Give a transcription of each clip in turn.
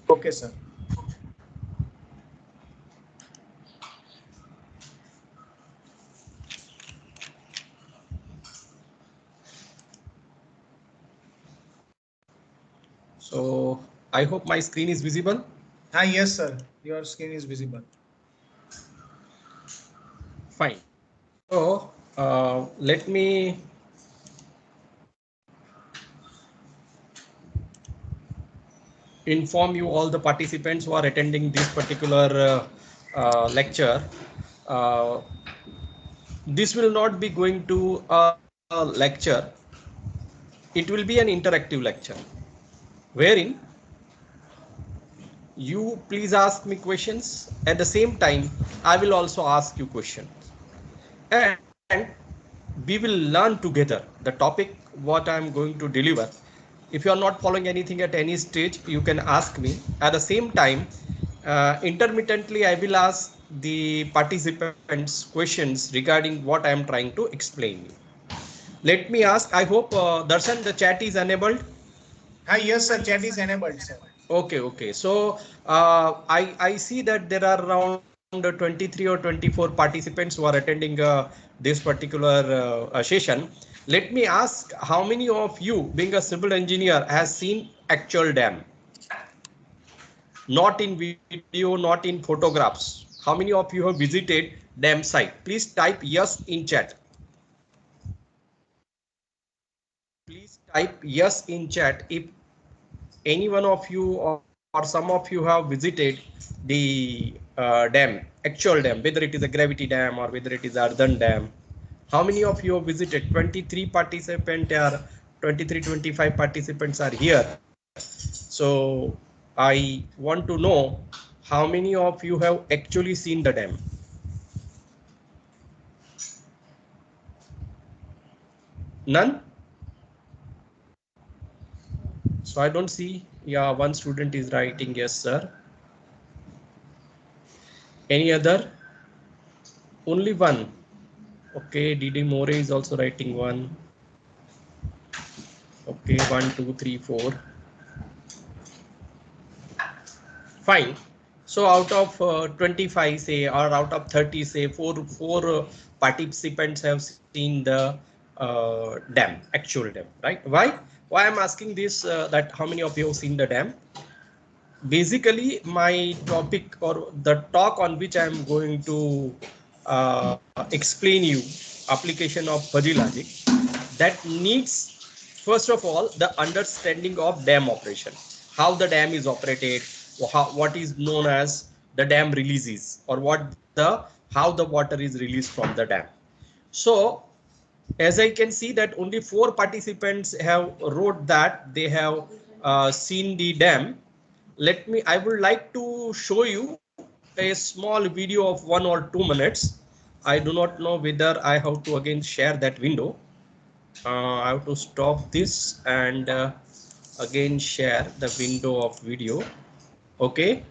Okay, sir. So I hope my screen is visible. Yes, sir. Your screen is visible. Fine. So let me inform you all the participants who are attending this particular lecture. Uh, this will not be going to a lecture. It will be an interactive lecture wherein you please ask me questions. At the same time, I will also ask you questions. And we will learn together the topic what I am going to deliver. If you are not following anything at any stage, you can ask me. At the same time, intermittently, I will ask the participants questions regarding what I am trying to explain you. Let me ask, I hope Darshan, the chat is enabled. Yes, sir. Chat is enabled, sir. Okay, okay. So I see that there are around 23 or 24 participants who are attending this particular session. Let me ask, how many of you, being a civil engineer, has seen actual dam? Not in video, not in photographs. How many of you have visited dam site? Please type yes in chat. Please type yes in chat if any one of you or some of you have visited the dam, actual dam, whether it is a gravity dam or whether it is earthen dam. How many of you have visited? 23 participants are 23, 25 participants are here. So I want to know how many of you have actually seen the dam. None? So I don't see. Yeah, one student is writing yes, sir. Any other? Only one. Okay, Didi More is also writing one. Okay, 1, 2, 3, 4. Fine. So out of 25, say, or out of 30, say, four participants have seen the dam, actual dam, right? Why I'm asking this, that how many of you have seen the dam? Basically, my topic or the talk on which I'm going to explain you application of fuzzy logic that needs, first of all, the understanding of dam operation, how the dam is operated, what is known as the dam releases, or how the water is released from the dam. So as I can see that only 4 participants have wrote that they have seen the dam. I would like to show you a small video of 1 or 2 minutes. I do not know whether I have to again share that window. I have to stop this and again share the window of video. Okay,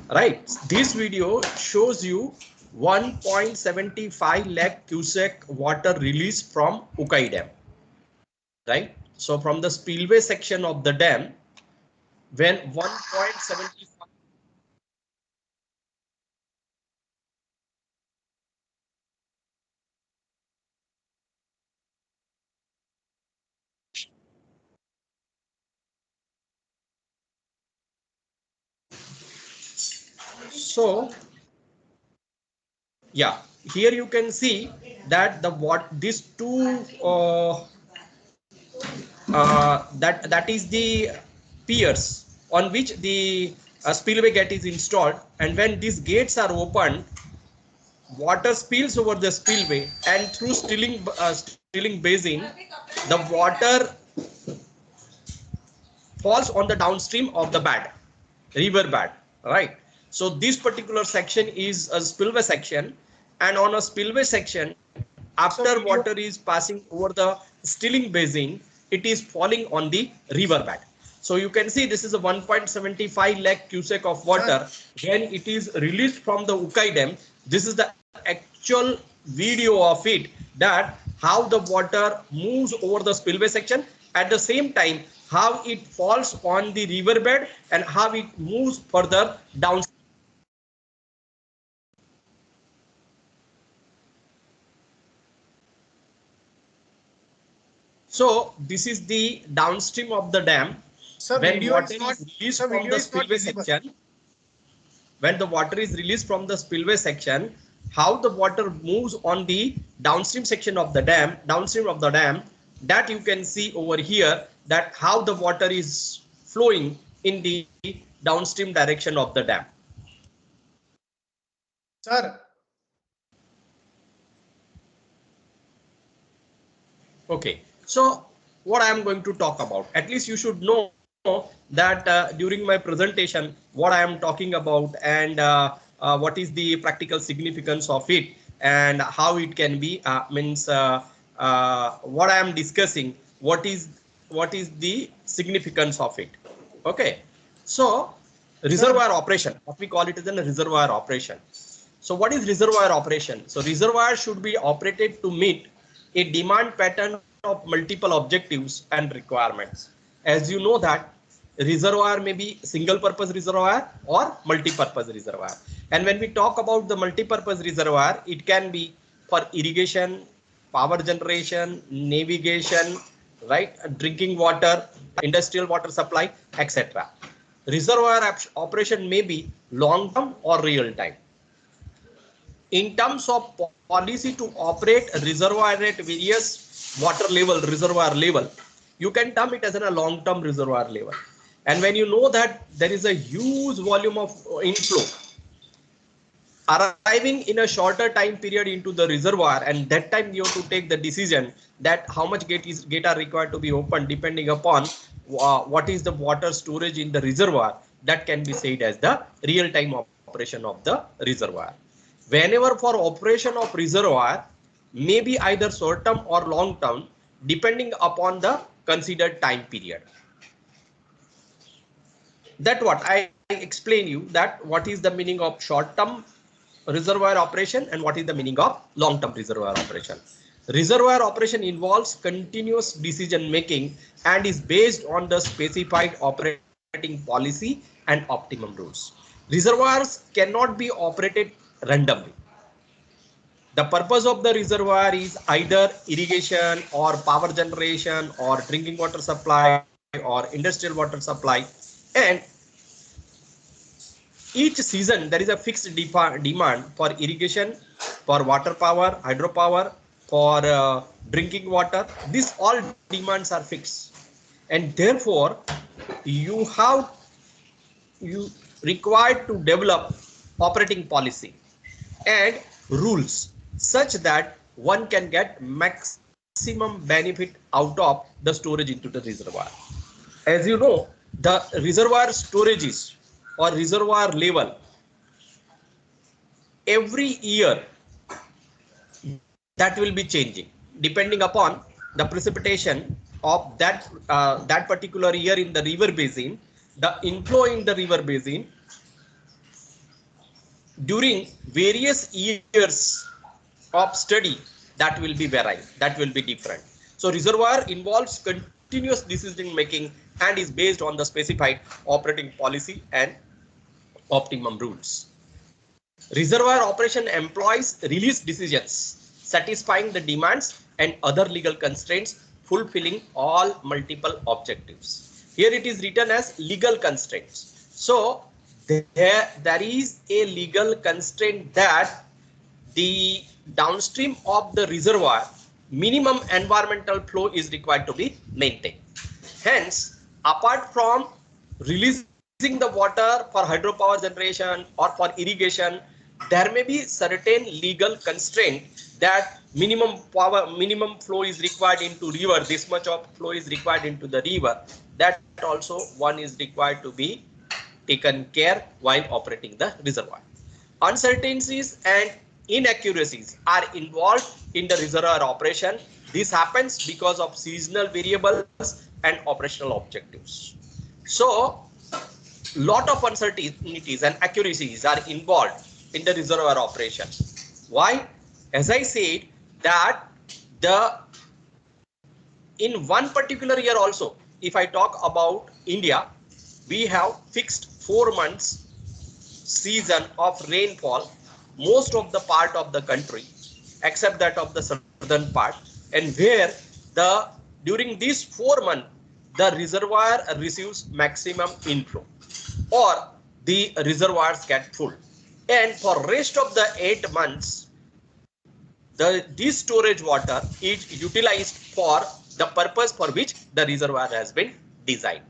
right. This video shows you 1.75 lakh cubic water released from Ukai Dam. Right. So from the spillway section of the dam, when 1.75. So yeah, here you can see that these two that is the piers on which the spillway gate is installed, and when these gates are opened, water spills over the spillway, and through Stirling basin, the water falls on the downstream of the bed, river bed, right? So this particular section is a spillway section, and on a spillway section, after water is passing over the Stirling basin, it is falling on the river bed. So you can see this is a 1.75 lakh cubic of water when it is released from the Ukai Dam. This is the actual video of it, that how the water moves over the spillway section. At the same time, how it falls on the riverbed, and how it moves further down. So this is the downstream of the dam. Sir, When video water is not, is released sir, from video the is not spillway visible. section, when the water is released from the spillway section, how the water moves on the downstream section of the dam, that you can see over here, that how the water is flowing in the downstream direction of the dam. Sir. Okay, so what I am going to talk about, at least you should know that during my presentation, what I am talking about, and what is the practical significance of it, and how it can be what I am discussing, what is the significance of it. Okay, so reservoir operation, what we call it is a reservoir operation. So what is reservoir operation? So reservoir should be operated to meet a demand pattern of multiple objectives and requirements. As you know that reservoir may be single purpose reservoir or multi-purpose reservoir. And when we talk about the multi-purpose reservoir, it can be for irrigation, power generation, navigation, right, drinking water, industrial water supply, etc. Reservoir operation may be long term or real time. In terms of policy to operate a reservoir at various water level, reservoir level, you can term it as a long-term reservoir level. And when you know that there is a huge volume of inflow arriving in a shorter time period into the reservoir, and that time you have to take the decision that how much gate are required to be opened depending upon what is the water storage in the reservoir, that can be said as the real-time operation of the reservoir. Whenever for operation of reservoir may be either short term or long term depending upon the considered time period. That what I explain you, that what is the meaning of short term reservoir operation and what is the meaning of long term reservoir operation. Reservoir operation involves continuous decision making and is based on the specified operating policy and optimum rules. Reservoirs cannot be operated randomly. The purpose of the reservoir is either irrigation or power generation or drinking water supply or industrial water supply, and each season there is a fixed demand for irrigation, for water power, hydropower, for drinking water. These all demands are fixed, and therefore you required to develop operating policy and rules such that one can get maximum benefit out of the storage into the reservoir. As you know, the reservoir storages or reservoir level every year that will be changing depending upon the precipitation of that particular year in the river basin, the inflow in the river basin during various years of study, that will be varying, that will be different. So reservoir involves continuous decision making and is based on the specified operating policy and optimum rules. Reservoir operation employs release decisions, satisfying the demands and other legal constraints, fulfilling all multiple objectives. Here it is written as legal constraints. So there is a legal constraint that the downstream of the reservoir minimum environmental flow is required to be maintained. Hence, apart from releasing the water for hydropower generation or for irrigation, there may be certain legal constraint that minimum flow is required into river, this much of flow is required into the river. That also one is required to be taken care while operating the reservoir. Uncertainties and inaccuracies are involved in the reservoir operation. This happens because of seasonal variables and operational objectives. So, lot of uncertainties and accuracies are involved in the reservoir operation. Why? As I said that in one particular year also if I talk about India, we have fixed 4 months season of rainfall, most of the part of the country, except that of the southern part, and where the during these 4 months the reservoir receives maximum inflow or the reservoirs get full, and for rest of the 8 months this storage water is utilized for the purpose for which the reservoir has been designed.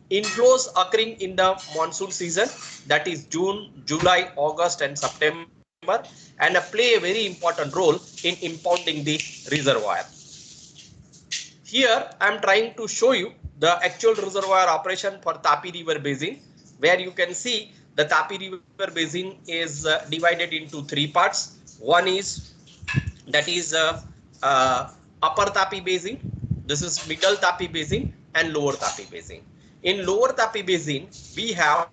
Inflows occurring in the monsoon season, that is June, July, August and September, and play a very important role in impounding the reservoir. Here I am trying to show you the actual reservoir operation for Tapi River Basin, where you can see the Tapi River Basin is divided into 3 parts. One is Upper Tapi Basin, this is Middle Tapi Basin and Lower Tapi Basin. In Lower Tapi Basin, we have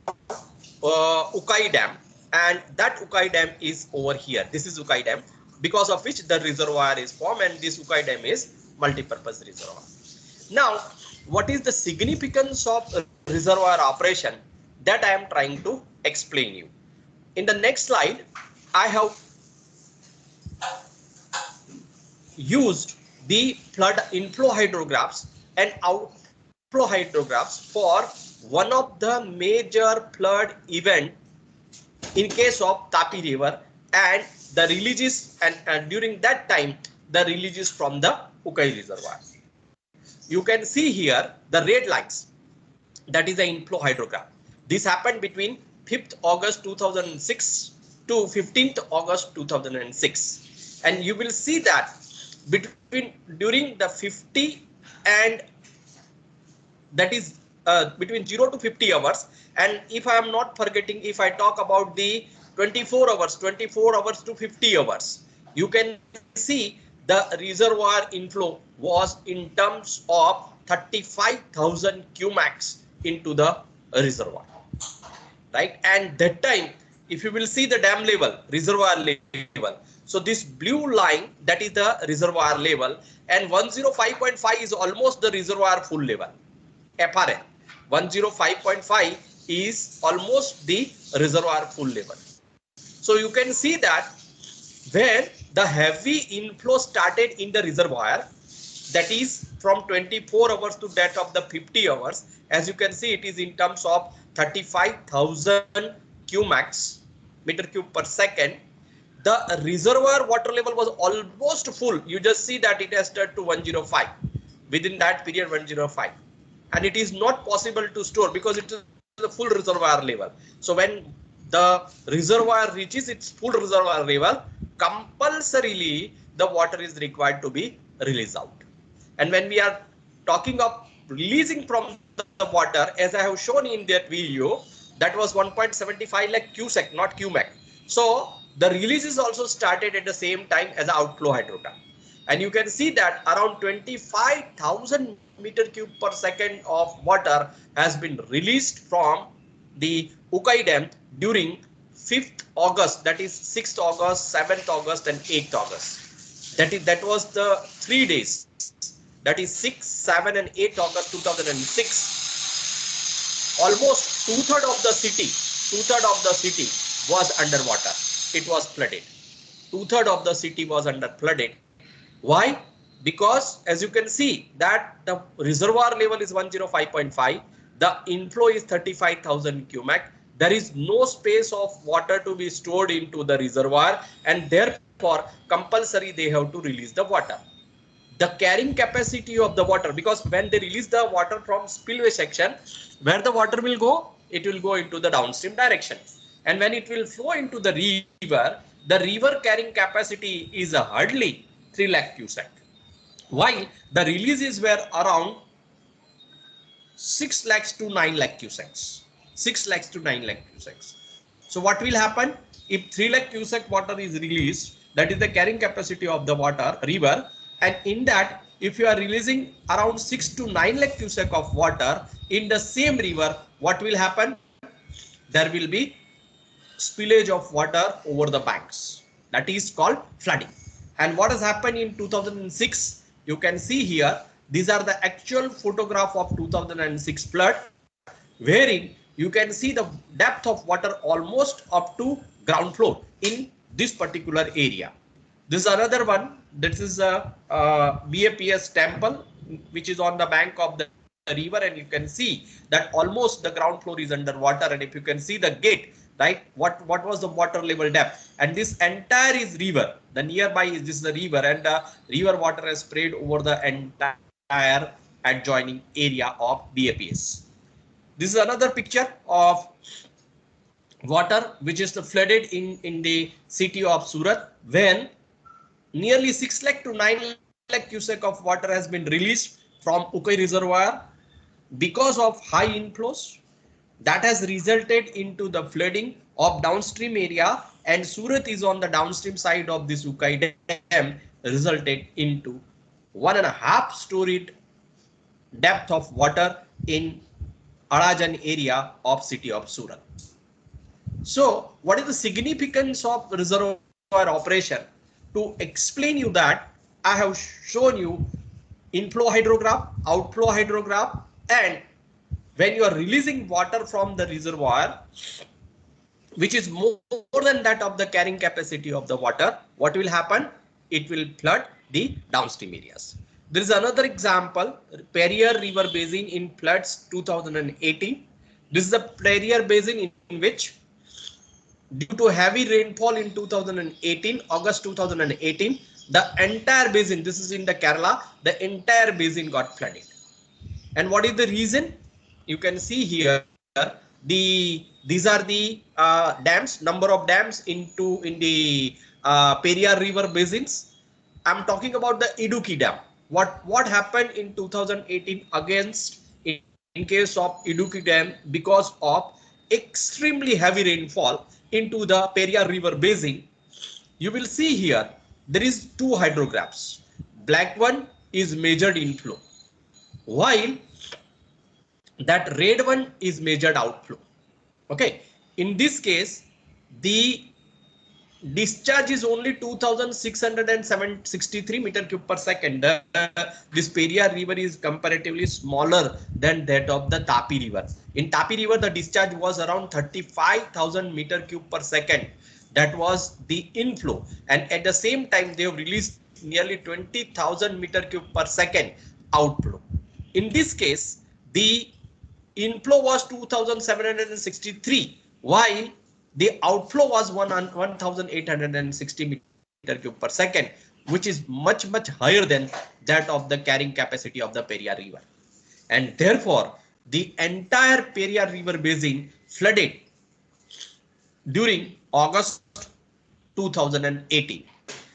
Ukai Dam, and that Ukai Dam is over here. This is Ukai Dam, because of which the reservoir is formed, and this Ukai Dam is multi-purpose reservoir. Now, what is the significance of reservoir operation? That I am trying to explain you. In the next slide, I have used the flood inflow hydrographs and outflow hydrographs for one of the major flood event in case of Tapi River, and the releases, and during that time the releases from the Ukai reservoir. You can see here the red lines, that is the inflow hydrograph. This happened between 5th August 2006 to 15th August 2006, and you will see that during the 50 and that is between 0 to 50 hours, and if I am not forgetting, if I talk about the 24 hours to 50 hours, you can see the reservoir inflow was in terms of 35,000 cumax into the reservoir, right? And that time, if you will see the dam level, reservoir level, so this blue line, that is the reservoir level, and 105.5 is almost the reservoir full level. FRL 105.5 is almost the reservoir full level. So you can see that when the heavy inflow started in the reservoir, that is from 24 hours to that of the 50 hours, as you can see, it is in terms of 35,000 cumax meter cube per second. The reservoir water level was almost full. You just see that it has turned to 105 within that period, 105, and it is not possible to store because it is the full reservoir level. So when the reservoir reaches its full reservoir level, compulsorily the water is required to be released out. And when we are talking of releasing from the water, as I have shown in that video, that was 1.75 lakh cubic, not cumac. So the release is also started at the same time as the outflow hydrograph. And you can see that around 25,000 meter cube per second of water has been released from the Ukai Dam during 5th August, that is 6th August, 7th August and 8th August. That was the 3 days. That is 6, 7 and 8 August 2006. Almost two-thirds of the city was underwater. It was flooded. Two-thirds of the city was flooded. Why? Because as you can see that the reservoir level is 105.5, the inflow is 35,000 cumac. There is no space of water to be stored into the reservoir, and therefore compulsory they have to release the water. The carrying capacity of the water, because when they release the water from spillway section, where the water will go, it will go into the downstream direction. And when it will flow into the river carrying capacity is hardly 3 lakh cubic. While the releases were around 6 lakhs to 9 lakh cubics. 6 lakhs to 9 lakh cubics. So what will happen if 3 lakh cubic water is released? That is the carrying capacity of the water river, and in that, if you are releasing around 6 to 9 lakh cubic of water in the same river, what will happen? There will be spillage of water over the banks. That is called flooding. And what has happened in 2006? You can see here These are the actual photograph of 2006 flood, wherein you can see the depth of water almost up to ground floor in this particular area. This is another one. This is a BAPS temple, which is on the bank of the river, and you can see that almost the ground floor is underwater. And if you can see the gate, right, what was the water level depth? And this entire is river. The nearby is this is the river, and the river water has spread over the entire adjoining area of BAPS. This is another picture of water which is flooded in the city of Surat, when nearly 6 lakh to 9 lakh cubic of water has been released from Ukai reservoir because of high inflows. That has resulted into the flooding of downstream area, and Surat is on the downstream side of this Ukai dam, resulted into 1.5 storied depth of water in Arajan area of city of Surat. So what is the significance of reservoir operation? To explain you that, I have shown you inflow hydrograph, outflow hydrograph, and when you are releasing water from the reservoir, which is more than that of the carrying capacity of the water, what will happen? It will flood the downstream areas. There is another example, Periyar River Basin in floods 2018. This is the Periyar Basin in which, due to heavy rainfall in 2018, August 2018, the entire basin, this is in the Kerala, the entire basin got flooded. And what is the reason? You can see here, these are the dams, number of dams in the Periyar River basins. I'm talking about the Idukki Dam. What happened in 2018 against in case of Idukki Dam, because of extremely heavy rainfall into the Periyar River basin? You will see here there is two hydrographs. Black one is measured inflow, while that red one is measured outflow. Okay, in this case the discharge is only 2663 meter cube per second. This Periyar river is comparatively smaller than that of the Tapi river. In Tapi river the discharge was around 35,000 meter cube per second. That was the inflow, and at the same time they have released nearly 20,000 meter cube per second outflow. In this case the inflow was 2763, while the outflow was 1860 meter cube per second, which is much higher than that of the carrying capacity of the Periyar river. And therefore the entire Periyar river basin flooded during August 2018.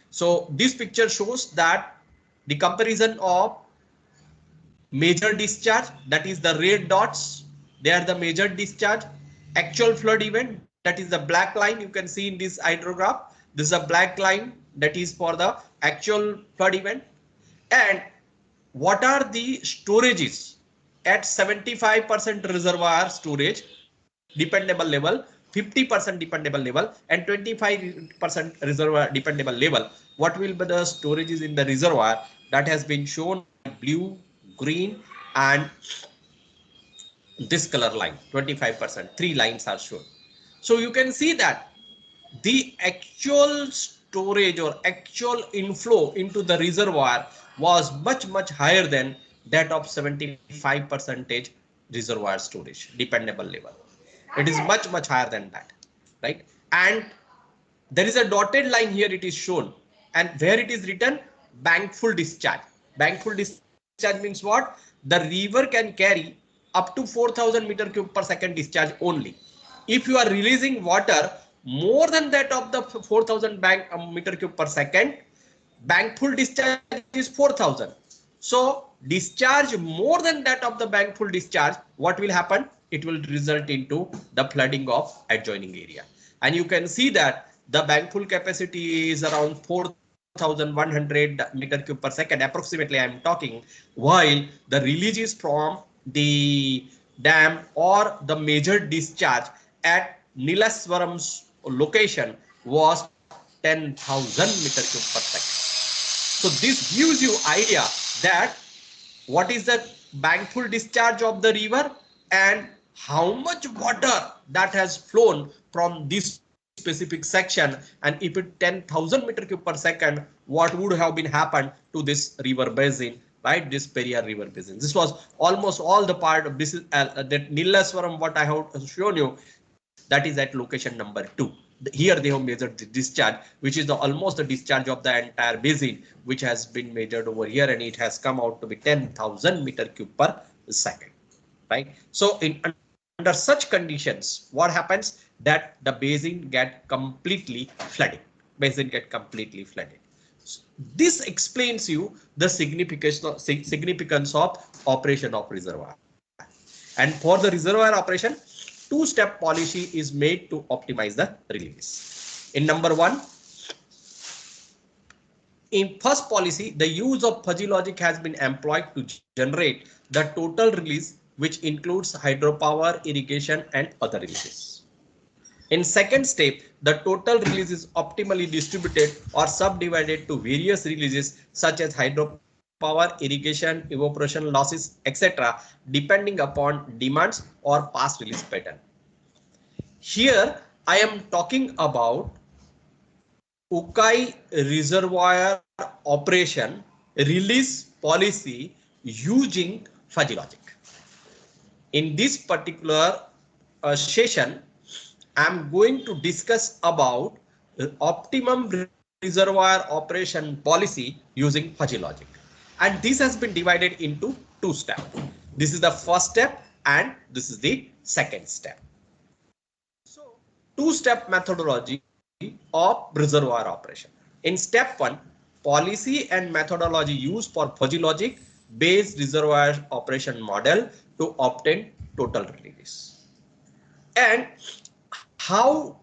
So this picture shows that the comparison of major discharge, that is the red dots, they are the major discharge, actual flood event, that is the black line you can see in this hydrograph. This is a black line that is for the actual flood event. And what are the storages at 75% reservoir storage dependable level, 50% dependable level, and 25% reservoir dependable level? What will be the storages in the reservoir? That has been shown blue, green, and this color line 25%. 3 lines are shown. So you can see that the actual storage or actual inflow into the reservoir was much higher than that of 75% reservoir storage dependable level. It is much higher than that, right? And there is a dotted line here, it is shown, and where it is written bank full discharge. Bank full discharge means what? The river can carry up to 4,000 meter cube per second discharge only. If you are releasing water more than that of the 4,000 meter cube per second, bank full discharge is 4,000. So discharge more than that of the bank full discharge, what will happen? It will result into the flooding of adjoining area. And you can see that the bank full capacity is around 4,100 meter cube per second, approximately I am talking, while the releases from the dam or the major discharge at Nilaswaram's location was 10,000 meter cube per second. So this gives you idea that what is the bankful discharge of the river, and how much water that has flown from this specific section, and if it 10,000 meter cube per second, what would have been happened to this river basin, right? This Periyar river basin. This was almost all the part of this is that Nillaswaram, what I have shown you, that is at location number 2. Here they have measured the discharge, which is the almost the discharge of the entire basin, which has been measured over here, and it has come out to be 10,000 meter cube per second, right? So under such conditions, what happens that the basin get completely flooded. Basin get completely flooded. This explains you the significance of operation of reservoir. And for the reservoir operation, two-step policy is made to optimize the release. In number 1, in first policy, the use of fuzzy logic has been employed to generate the total release, which includes hydropower, irrigation, and other releases. In second step, the total release is optimally distributed or subdivided to various releases such as hydropower, irrigation, evaporation losses, etc., depending upon demands or past release pattern. Here I am talking about Ukai reservoir operation release policy using fuzzy logic. In this particular session, I'm going to discuss about optimum reservoir operation policy using fuzzy logic. And this has been divided into 2 steps. This is the first step and this is the second step. So 2-step methodology of reservoir operation. In step 1, policy and methodology used for fuzzy logic based reservoir operation model to obtain total release. And how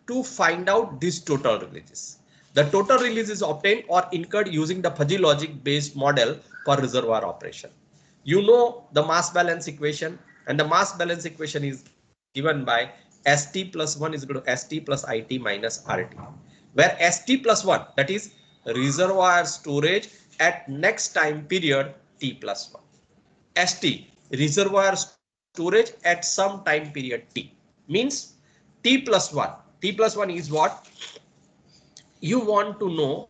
to find out this total releases. The total release is obtained or incurred using the fuzzy logic based model for reservoir operation. You know the mass balance equation, and the mass balance equation is given by ST plus 1 is equal to ST plus IT minus RT, where ST plus 1, that is reservoir storage at next time period T plus 1. ST, reservoir storage at some time period T, means T plus 1. T plus 1 is what? You want to know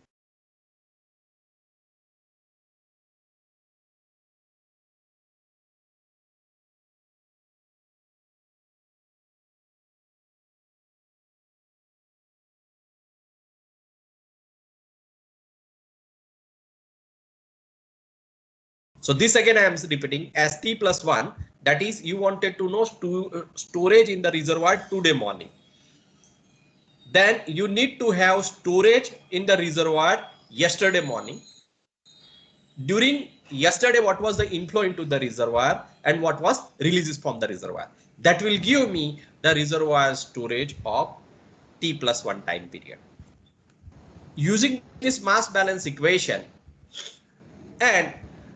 so this again I am repeating ST plus 1, that is you wanted to know storage in the reservoir today morning. Then you need to have storage in the reservoir yesterday morning. During yesterday, what was the inflow into the reservoir and what was releases from the reservoir? That will give me the reservoir storage of T plus 1 time period. Using this mass balance equation and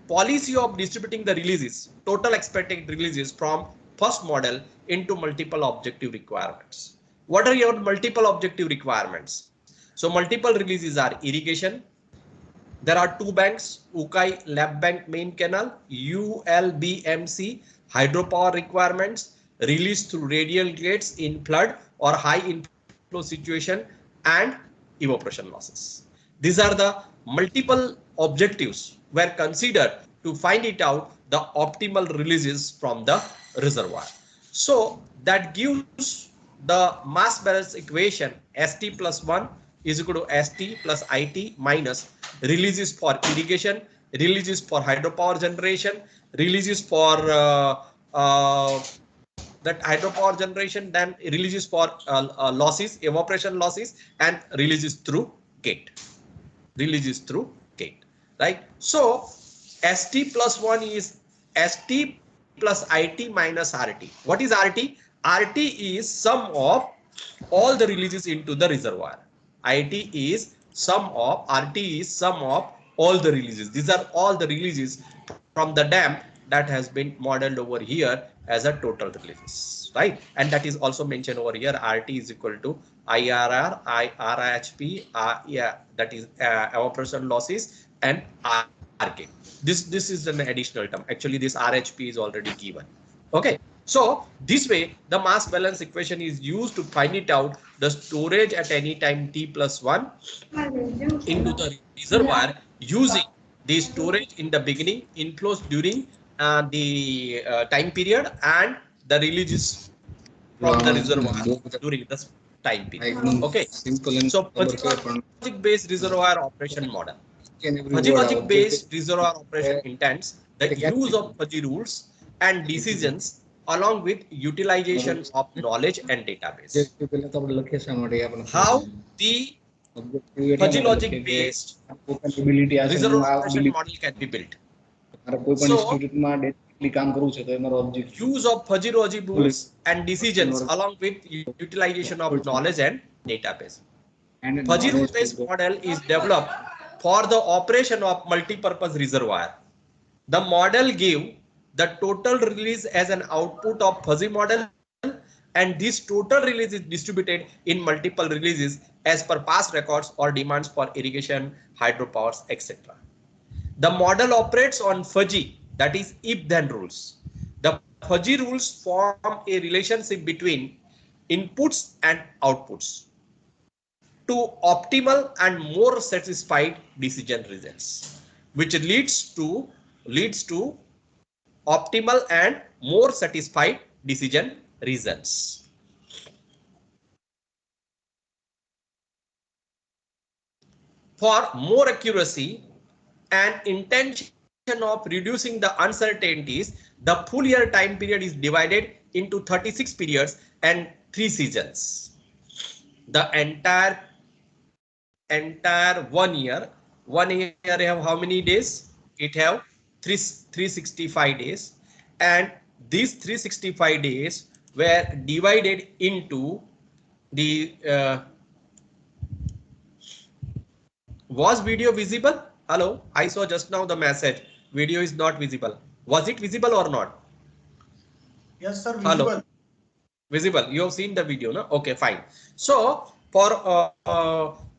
policy of distributing the releases, total expected releases from first model into multiple objective requirements. What are your multiple objective requirements? So multiple releases are irrigation. There are 2 banks, Ukai Lab Bank Main Canal, ULBMC, hydropower requirements, release through radial gates in flood or high inflow situation, and evaporation losses. These are the multiple objectives were considered to find it out the optimal releases from the reservoir. So that gives the mass balance equation ST plus 1 is equal to ST plus IT minus releases for irrigation, releases for hydropower generation, releases for that hydropower generation, then releases for losses, evaporation losses, and releases through gate. Releases through gate, right? So ST plus 1 is ST plus IT minus RT. What is RT? RT is sum of all the releases into the reservoir. IT is sum of, RT is sum of all the releases. These are all the releases from the dam that has been modeled over here as a total releases, right? And that is also mentioned over here. RT is equal to IRR, RHP, yeah, that is evaporation losses, and marking. This is an additional term. Actually, this RHP is already given. Okay. So this way, the mass balance equation is used to find it out the storage at any time t plus 1 into the reservoir using the storage in the beginning, inflows during the time period, and the releases from the reservoir during this time period. Okay. So logic based reservoir operation model. Fuzzy logic based reservoir operation intends the use of fuzzy rules and decisions along with utilization of knowledge and database. How the fuzzy logic based reservoir operation model can be built. So, use of fuzzy logic rules and decisions along with utilization of knowledge and database. Fuzzy rule based model is developed for the operation of multi-purpose reservoir. The model gave the total release as an output of fuzzy model, and this total release is distributed in multiple releases as per past records or demands for irrigation, hydropowers, etc. The model operates on fuzzy, that is if-then rules. The fuzzy rules form a relationship between inputs and outputs to optimal and more satisfied decision results, which leads to optimal and more satisfied decision results. For more accuracy and intention of reducing the uncertainties, the full year time period is divided into 36 periods and 3 seasons. The entire 1 year have how many days? It have 365 days, and these 365 days were divided into the was video visible? Hello, I saw just now the message. Video is not visible. Was it visible or not? Yes, sir. Visible. Hello. Visible. You have seen the video, no? Okay, fine. So for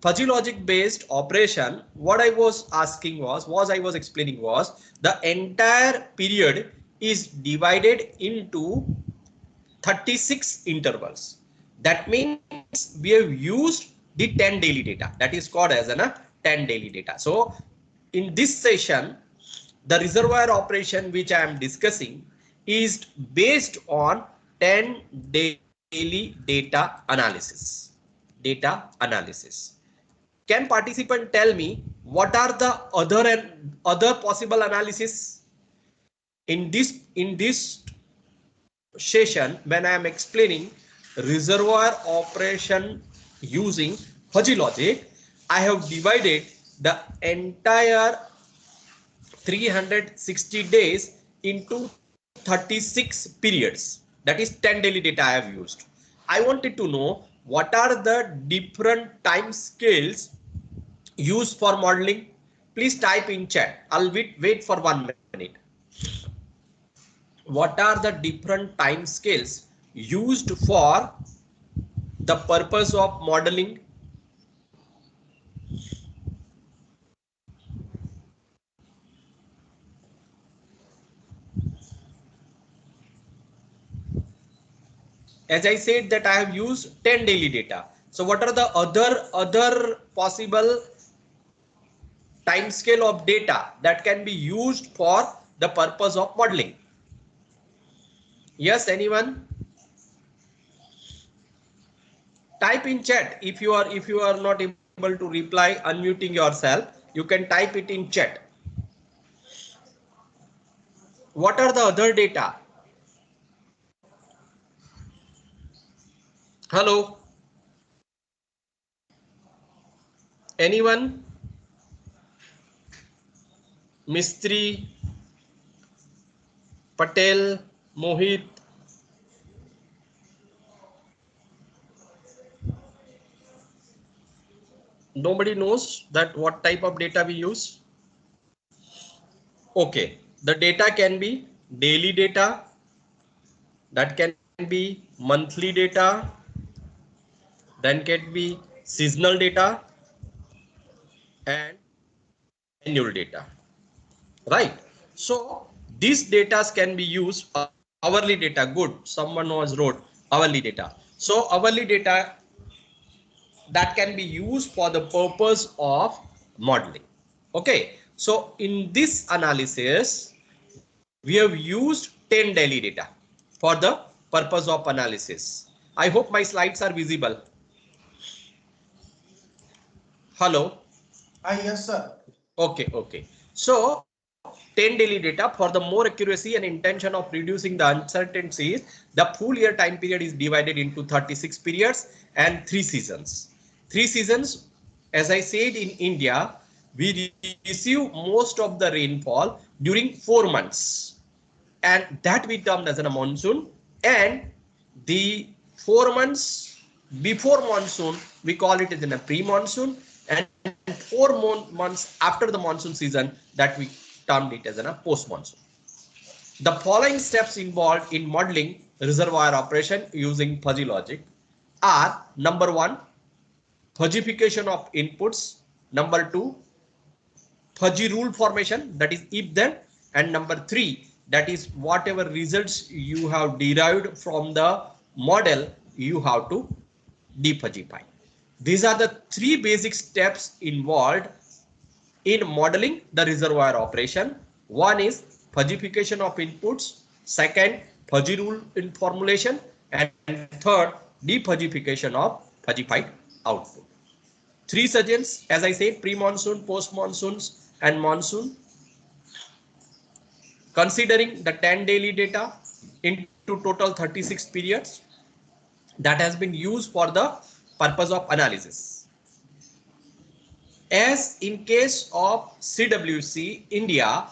fuzzy logic based operation, what I was asking was I was explaining was the entire period is divided into 36 intervals. That means we have used the 10 daily data. That is called as a 10 daily data. So in this session, the reservoir operation which I am discussing is based on 10 daily data analysis. Can participant tell me what are the other possible analysis in this session? When I am explaining reservoir operation using fuzzy logic, I have divided the entire 360 days into 36 periods. That is 10 daily data I have used. I wanted to know what are the different time scales used for modeling. Please type in chat. I'll wait for 1 minute. What are the different time scales used for the purpose of modeling? As I said that I have used 10 daily data. So what are the other possible time scale of data that can be used for the purpose of modeling? Yes, anyone? Type in chat. If you are not able to reply unmuting yourself, you can type it in chat. What are the other data? Hello? Anyone? Mistry, Patel, Mohit. Nobody knows that what type of data we use. Okay, the data can be daily data, that can be monthly data, then can be seasonal data and annual data. right? So these data can be used, hourly data, good. Someone was wrote hourly data. So hourly data that can be used for the purpose of modeling. Okay, so in this analysis, we have used 10 daily data for the purpose of analysis. I hope my slides are visible. Hello. Yes, sir. Okay. So 10 daily data for the more accuracy and intention of reducing the uncertainties, the full year time period is divided into 36 periods and 3 seasons. 3 seasons, as I said, in India, we receive most of the rainfall during 4 months, and that we termed as a monsoon, and the 4 months before monsoon we call it as a pre-monsoon, and 4 months after the monsoon season that we termed it as a post-monsoon. The following steps involved in modeling reservoir operation using fuzzy logic are: number 1, fuzzification of inputs; number 2, fuzzy rule formation, that is if then; and number 3, that is whatever results you have derived from the model you have to defuzzify. These are the 3 basic steps involved in modeling the reservoir operation. One is fuzzification of inputs, second fuzzy rule in formulation, and third defuzzification of fuzzified output. 3 seasons, as I said, pre-monsoon, post-monsoons, and monsoon. Considering the 10 daily data into total 36 periods that has been used for the purpose of analysis. As in case of CWC India,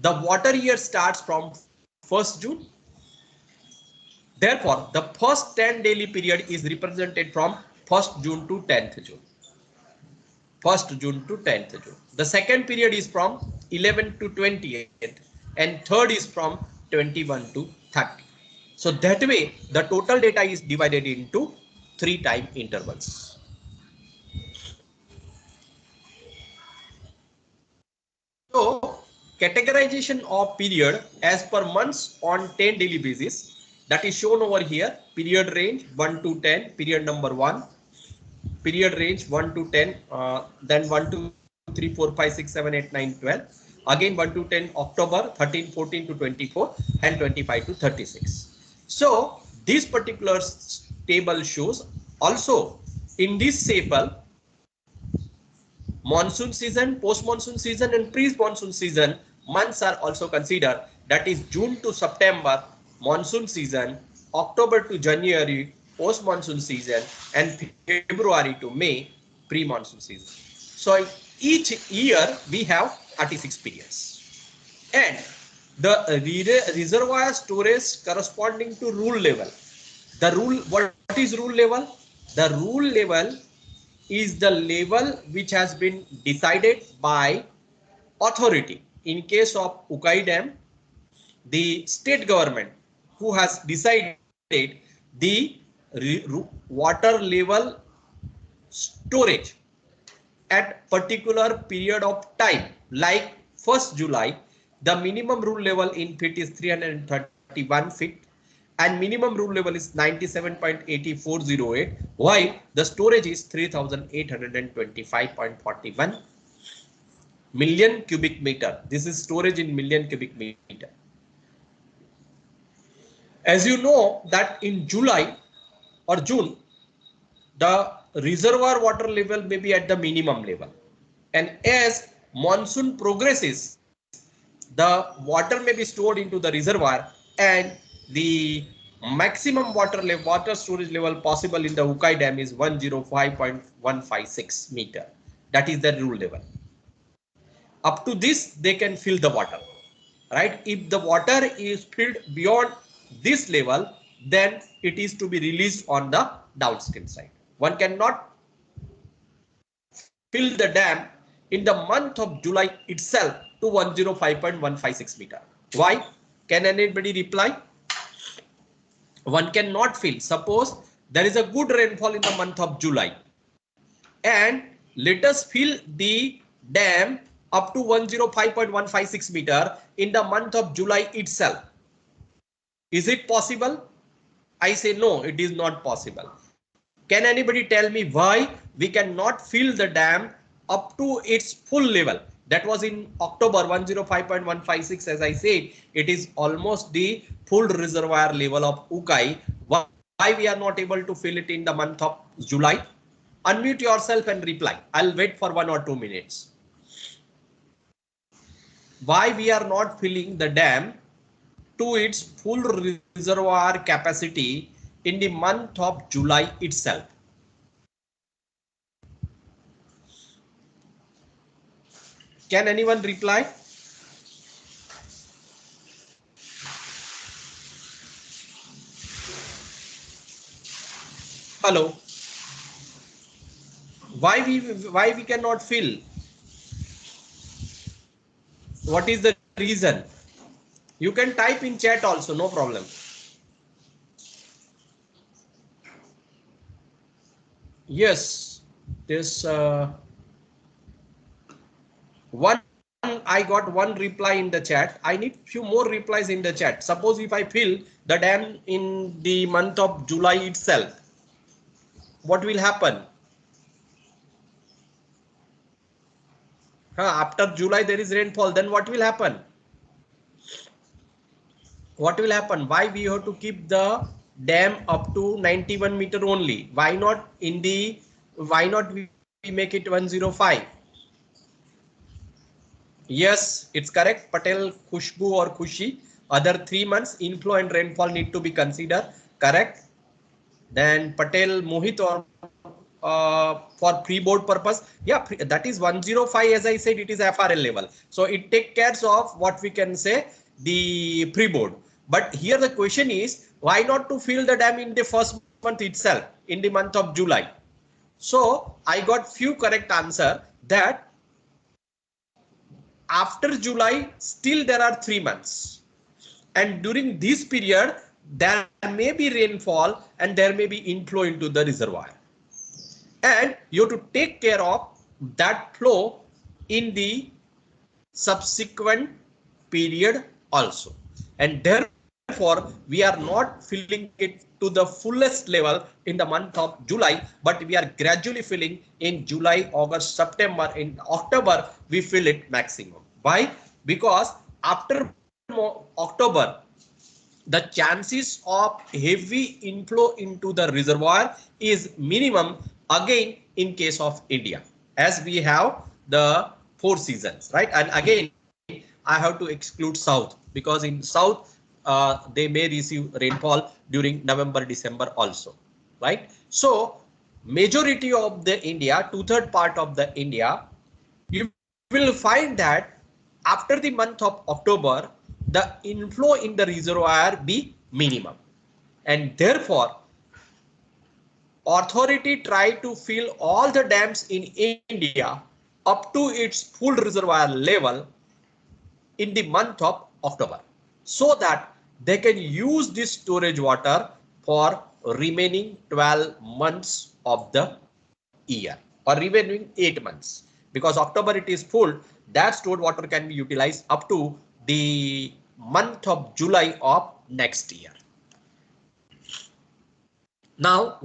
the water year starts from 1st June. Therefore, the first 10 daily period is represented from 1st June to 10th June. 1st June to 10th June. The second period is from 11th to 20th, and third is from 21 to 30. So that way the total data is divided into 3 time intervals. So categorization of period as per months on 10 daily basis, that is shown over here. Period range 1 to 10, period number 1. Period range 1 to 10, then 1 2 3 4 5 6 7 8 9 12, again 1 to 10 October, 13 14 to 24, and 25 to 36. So this particular table shows also in this table monsoon season, post monsoon season, and pre monsoon season months are also considered, that is June to September monsoon season, October to January post monsoon season, and February to May pre monsoon season. So each year we have 36 periods, and the reservoir storage corresponding to rule level. The rule, what is rule level? The rule level is the level which has been decided by authority. In case of Ukai Dam, the state government who has decided the water level storage at particular period of time, like 1st July, the minimum rule level in feet is 331 feet, and minimum rule level is 97.8408, while the storage is 3825.41 million cubic meter. This is storage in million cubic meter. As you know that in July or June, the reservoir water level may be at the minimum level, and as monsoon progresses, the water may be stored into the reservoir, and the maximum water storage level possible in the Ukai Dam is 105.156 meter. That is the rule level. Up to this they can fill the water, right? If the water is filled beyond this level, then it is to be released on the downstream side. One cannot fill the dam in the month of July itself to 105.156 meter. Why? Can anybody reply? One cannot fill. Suppose there is a good rainfall in the month of July, and let us fill the dam up to 105.156 meter in the month of July itself. Is it possible? I say no, it is not possible. Can anybody tell me why we cannot fill the dam up to its full level? That was in October 105.156. As I said, it is almost the full reservoir level of Ukai. Why we are not able to fill it in the month of July? Unmute yourself and reply. I'll wait for 1 or 2 minutes. Why we are not filling the dam to its full reservoir capacity in the month of July itself? Can anyone reply? Hello. Why we cannot fill? What is the reason? You can type in chat also, no problem. Yes, this one, I got one reply in the chat. I need few more replies in the chat. Suppose if I fill the dam in the month of July itself, what will happen? After July there is rainfall, then what will happen? What will happen? Why we have to keep the dam up to 91 meter only? Why not we make it 105? Yes, it's correct. Patel, Khushbu or Khushi. Other 3 months inflow and rainfall need to be considered. Correct. Then Patel, Mohit or for pre-board purpose. Yeah, that is 105. As I said, it is FRL level. So it takes care of what we can say the pre-board. But here the question is, why not to fill the dam in the first month itself, in the month of July? So I got few correct answer that after July, still there are 3 months. And during this period, there may be rainfall and there may be inflow into the reservoir. And you have to take care of that flow in the subsequent period also. And therefore, we are not filling it to the fullest level in the month of July, but we are gradually filling in July, August, September. In October, we fill it maximum. Why? Because after October, the chances of heavy inflow into the reservoir is minimum again in case of India, as we have the 4 seasons, right? And again, I have to exclude South because in South, they may receive rainfall during November, December also, right? So majority of the India, 2/3 part of the India, you will find that after the month of October, the inflow in the reservoir be minimum, and therefore authority try to fill all the dams in India up to its full reservoir level in the month of October, so that they can use this storage water for remaining 12 months of the year or remaining 8 months, because October it is full. That stored water can be utilized up to the month of July of next year. Now,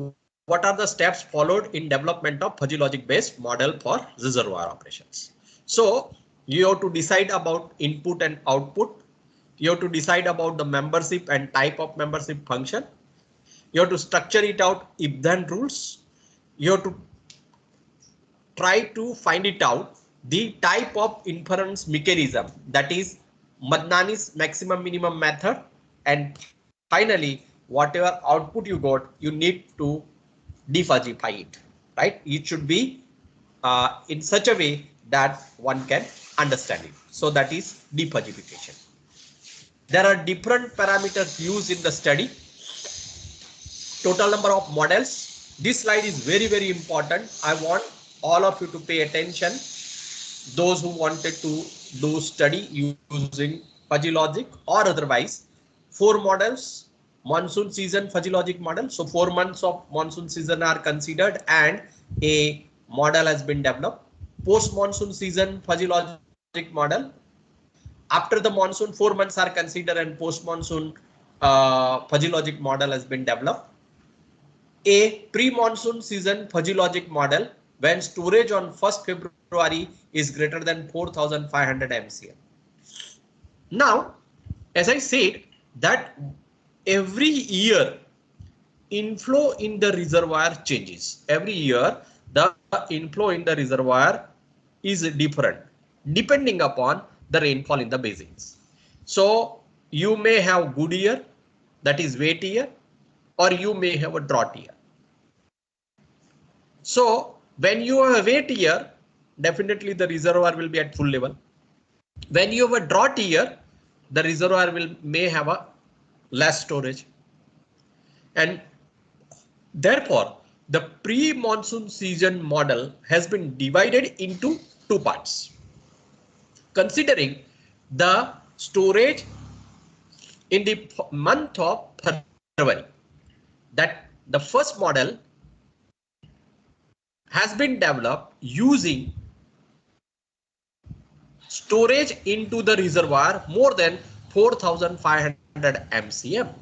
what are the steps followed in development of fuzzy logic based model for reservoir operations? So you have to decide about input and output. You have to decide about the membership and type of membership function. You have to structure it out if then rules. You have to try to find it out the type of inference mechanism, that is Madnani's maximum minimum method, and finally whatever output you got, you need to defuzify it, right? It should be in such a way that one can understand it. So that is defuzzification. There are different parameters used in the study. Total number of models. This slide is very, very important. I want all of you to pay attention. Those who wanted to do study using fuzzy logic or otherwise. 4 models, monsoon season fuzzy logic model. So 4 months of monsoon season are considered and a model has been developed. Post monsoon season fuzzy logic model. After the monsoon, 4 months are considered, and post-monsoon fuzzy logic model has been developed. A pre-monsoon season fuzzy logic model when storage on 1st February is greater than 4,500 MCM. Now, as I said, that every year inflow in the reservoir changes. Every year the inflow in the reservoir is different depending upon the rainfall in the basins. So you may have good year, that is wet year, or you may have a drought year. So when you have a wet year, definitely the reservoir will be at full level. When you have a drought year, the reservoir may have a less storage. And therefore, the pre-monsoon season model has been divided into two parts. Considering the storage in the month of February, that the first model has been developed using storage into the reservoir more than 4,500 MCM.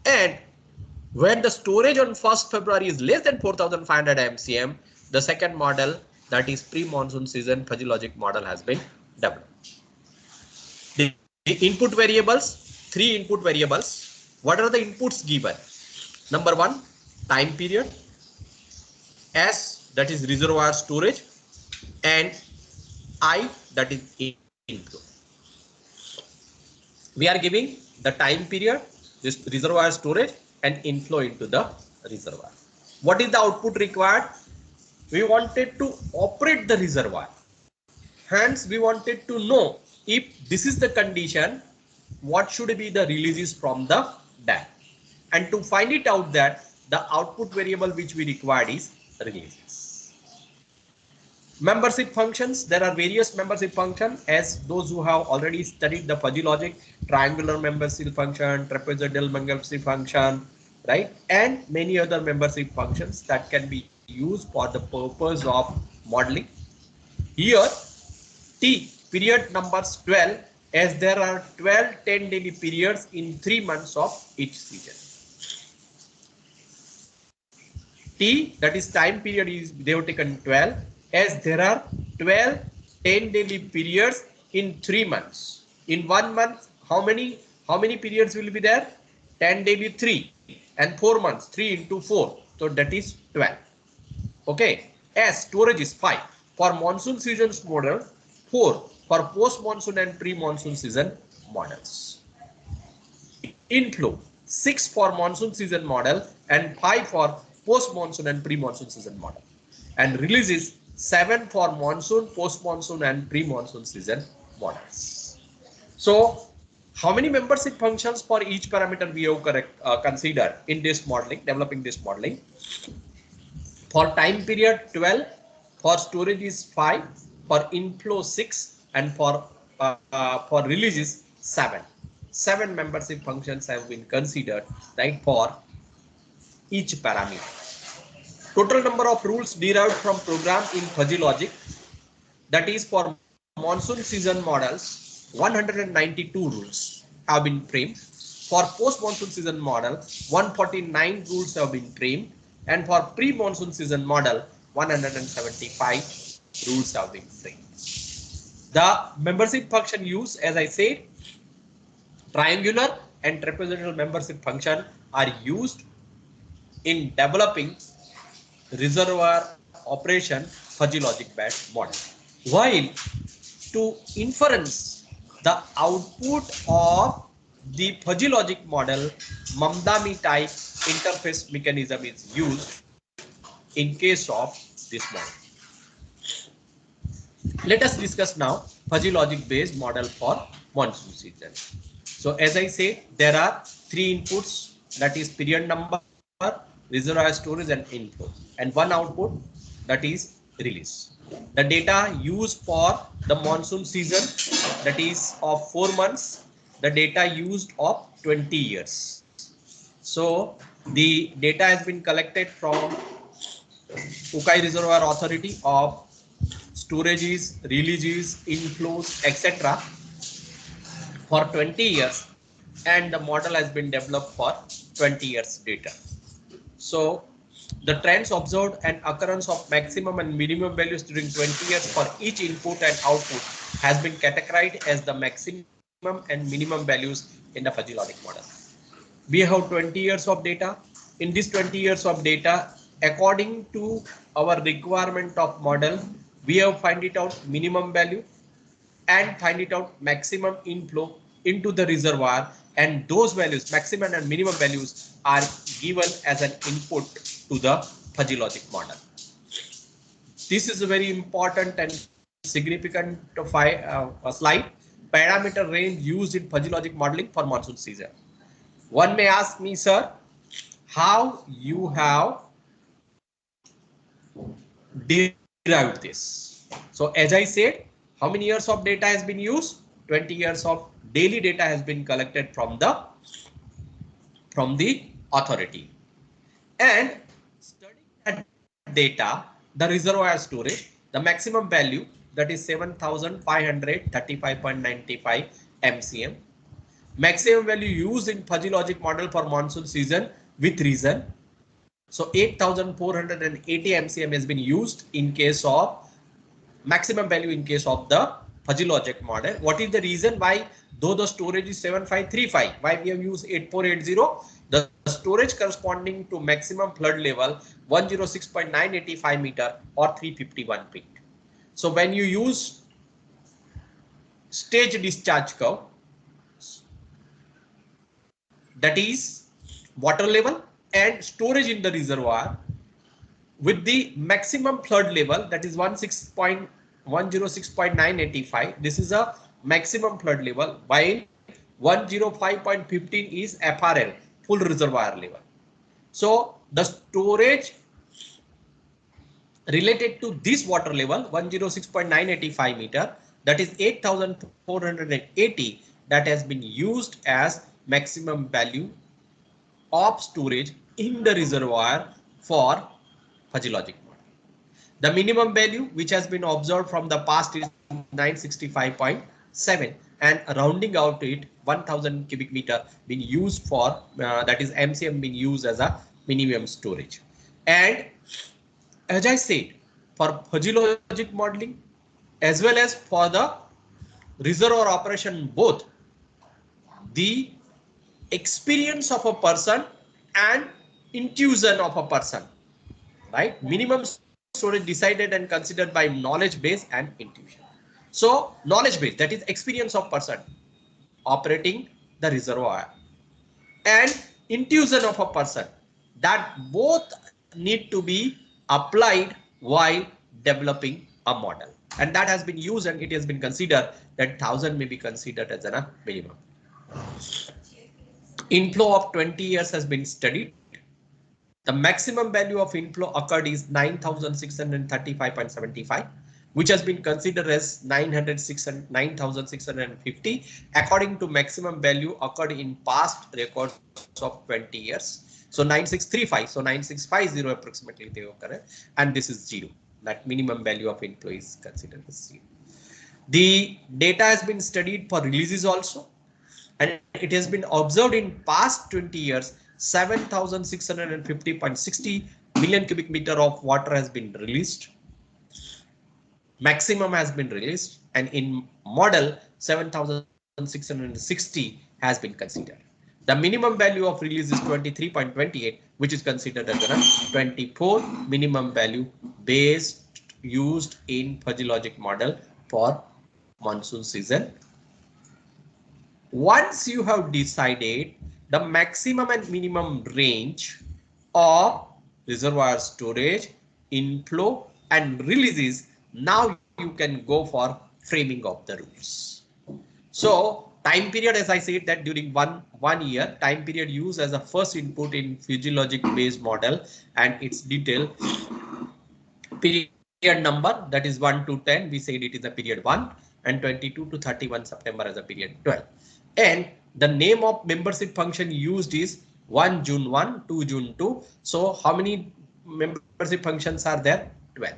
And when the storage on 1st February is less than 4,500 MCM, the second model, that is pre-monsoon season fuzzy logic model, has been developed. The input variables, 3 input variables. What are the inputs given? Number 1, time period. S, that is reservoir storage, and I, that is inflow. We are giving the time period, this reservoir storage, and inflow into the reservoir. What is the output required? We wanted to operate the reservoir. Hence, we wanted to know if this is the condition, what should be the releases from the dam. And to find it out, that the output variable which we required is releases. Membership functions, there are various membership functions, as those who have already studied the fuzzy logic, triangular membership function, trapezoidal membership function, right, and many other membership functions that can be used for the purpose of modeling. Here T, period numbers 12, as there are 12 10 daily periods in 3 months of each season. T, that is time period, is they have taken 12, as there are 12 10 daily periods in 3 months. In 1 month, how many periods will be there? 10 daily 3, and 4 months, 3 into 4, so that is 12. Okay, as storage is 5 for monsoon seasons model, 4 for post-monsoon and pre-monsoon season models. Inflow 6 for monsoon season model and 5 for post-monsoon and pre-monsoon season model. And releases 7 for monsoon, post-monsoon and pre-monsoon season models. So how many membership functions for each parameter we have considered in this modeling, developing this modeling? For time period 12, for storage is 5, for inflow 6, and for release is 7. 7 membership functions have been considered, right, for each parameter. Total number of rules derived from program in fuzzy logic, that is for monsoon season models, 192 rules have been framed. For post-monsoon season model, 149 rules have been framed. And for pre-monsoon season model, 175 rules have been framed. The membership function used, as I said, triangular and trapezoidal membership function are used in developing reservoir operation fuzzy logic bed model. While to inference the output of the fuzzy logic model, Mamdani type interface mechanism is used in case of this model. Let us discuss now fuzzy logic based model for monsoon season. So as I say, there are 3 inputs, that is period number, reservoir storage and inflow, and 1 output, that is release. The data used for the monsoon season, that is of 4 months, the data used of 20 years. So the data has been collected from Ukai Reservoir Authority of storages, releases, inflows, etc. for 20 years, and the model has been developed for 20 years data. So the trends observed and occurrence of maximum and minimum values during 20 years for each input and output has been categorized as the maximum and minimum values in the fuzzy logic model. We have 20 years of data. In this 20 years of data, according to our requirement of model, we have find it out minimum value and find it out maximum inflow into the reservoir, and those values, maximum and minimum values, are given as an input to the fuzzy logic model. This is a very important and significant slide. Parameter range used in fuzzy logic modeling for monsoon season. One may ask me, sir, how you have derived this? So as I said, how many years of data has been used? 20 years of daily data has been collected from the authority, and studying that data, the reservoir storage, the maximum value, that is 7,535.95 MCM. Maximum value used in fuzzy logic model for monsoon season with reason. So 8,480 MCM has been used in case of maximum value in case of the fuzzy logic model. What is the reason why, though the storage is 7535, why we have used 8480? The storage corresponding to maximum flood level 106.985 meter or 351 feet. So when you use stage discharge curve, that is water level and storage in the reservoir with the maximum flood level, that is 106.985. This is a maximum flood level, while 105.15 is FRL, full reservoir level. So the storage related to this water level 106.985 meter, that is 8,480, that has been used as maximum value of storage in the reservoir for fuzzy logic model. The minimum value which has been observed from the past is 965.7, and rounding out it 1000 cubic meter being used for that is MCM being used as a minimum storage. And as I said, for fuzzy logic modeling as well as for the reservoir operation, both the experience of a person and intuition of a person, right? Minimum storage decided and considered by knowledge base and intuition. So knowledge base, that is experience of person operating the reservoir, and intuition of a person, that both need to be applied while developing a model, and that has been used, and it has been considered that 1000 may be considered as a minimum. Inflow of 20 years has been studied. The maximum value of inflow occurred is 9,635.75, which has been considered as 9,650 according to maximum value occurred in past records of 20 years. So 9635, so 9650 approximately they occur, and this is 0. That minimum value of inflow is considered as 0. The data has been studied for releases also, and it has been observed in past 20 years 7,650.60 million cubic meter of water has been released. Maximum has been released, and in model 7,660 has been considered. The minimum value of release is 23.28, which is considered as a 24 minimum value based used in fuzzy logic model for monsoon season. Once you have decided the maximum and minimum range of reservoir storage, inflow and releases, now you can go for framing of the rules. So time period, as I said, that during one year, time period used as a first input in fuzzy logic based model, and its detail period number, that is 1 to 10, we said it is a period 1, and 22 to 31 September as a period 12. And the name of membership function used is 1 June 1, 2 June 2. So how many membership functions are there? 12.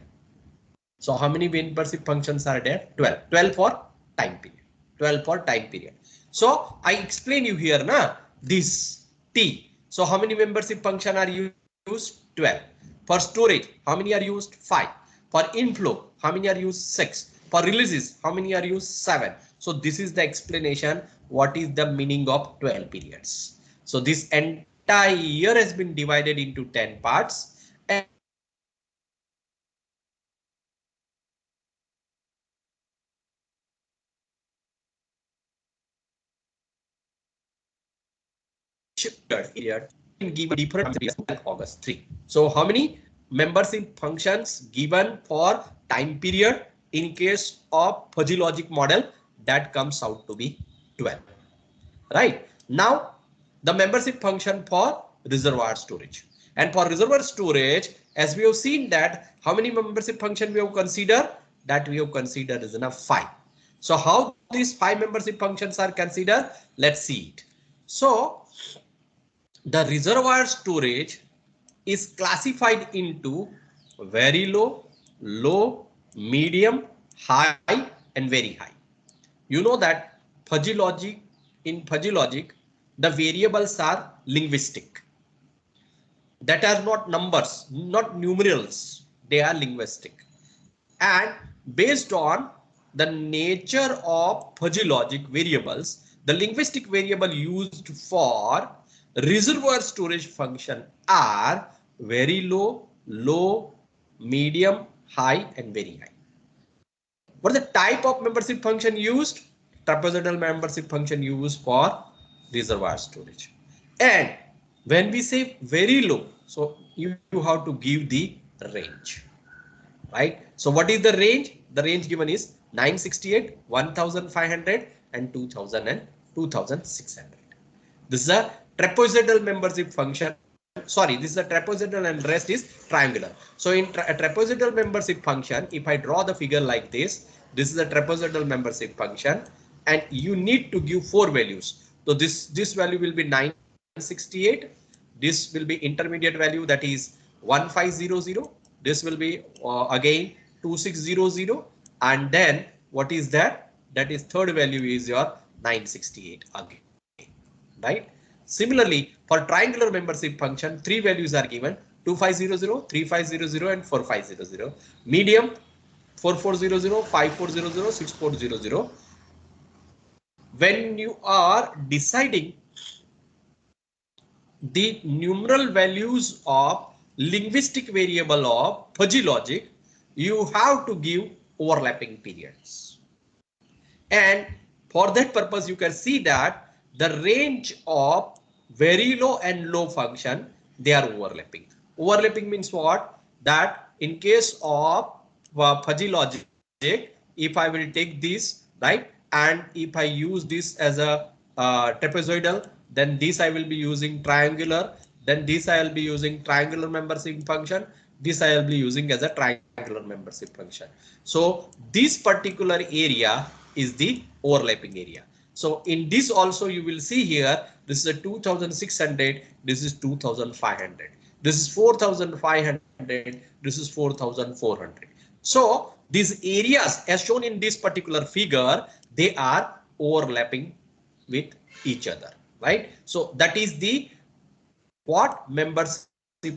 So how many membership functions are there? 12. 12 for time period. 12 for time period. So I explain you here na this T. So how many membership function are used? 12. For storage, how many are used? 5. For inflow, how many are used? 6. For releases, how many are used? 7. So this is the explanation. What is the meaning of 12 periods? So this entire year has been divided into 10 parts. And period given different August 3. So how many membership functions given for time period in case of fuzzy logic model? That comes out to be 12. Right now, the membership function for reservoir storage, and for reservoir storage, as we have seen that how many membership function we have considered, that we have considered is enough 5. So how these 5 membership functions are considered? Let's see it. So the reservoir storage is classified into very low, low, medium, high, and very high. You know that fuzzy logic, in fuzzy logic, the variables are linguistic. That are not numbers, not numerals, they are linguistic. And based on the nature of fuzzy logic variables, the linguistic variable used for reservoir storage function are very low, low, medium, high, and very high. What is the type of membership function used? Trapezoidal membership function used for reservoir storage. And when we say very low, so you have to give the range, right? So what is the range? The range given is 968, 1500, and 2000 and 2600. This is a trapezoidal membership function. Sorry, this is a trapezoidal and rest is triangular. So in a trapezoidal membership function, if I draw the figure like this is a trapezoidal membership function, and you need to give 4 values. So this value will be 968. This will be intermediate value, that is 1500. This will be again 2600, and then what is that? That is third value is your 968 again. Right? Similarly, for triangular membership function, 3 values are given: 2500, 3500, and 4500. Medium 4400, 5400, 6400. When you are deciding the numeral values of linguistic variable of fuzzy logic, you have to give overlapping periods. And for that purpose, you can see that the range of very low and low function, they are overlapping. Overlapping means what? That in case of fuzzy logic, if I will take this, right, and if I use this as a trapezoidal, then this I will be using triangular, then this I will be using triangular membership function, this I will be using as a triangular membership function. So this particular area is the overlapping area. So in this also you will see here, this is a 2600, this is 2500, this is 4500, this is 4400. So these areas as shown in this particular figure, they are overlapping with each other, right? So that is the what membership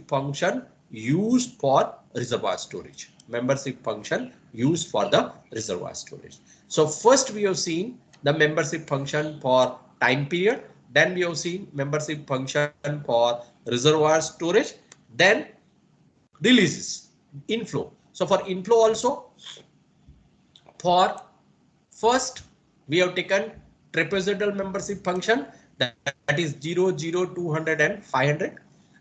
function used for reservoir storage. Membership function used for the reservoir storage. So first we have seen the membership function for time period. Then we have seen membership function for reservoir storage. Then releases, inflow. So for inflow also, for first we have taken trapezoidal membership function, that is 0, 0, 200 and 500.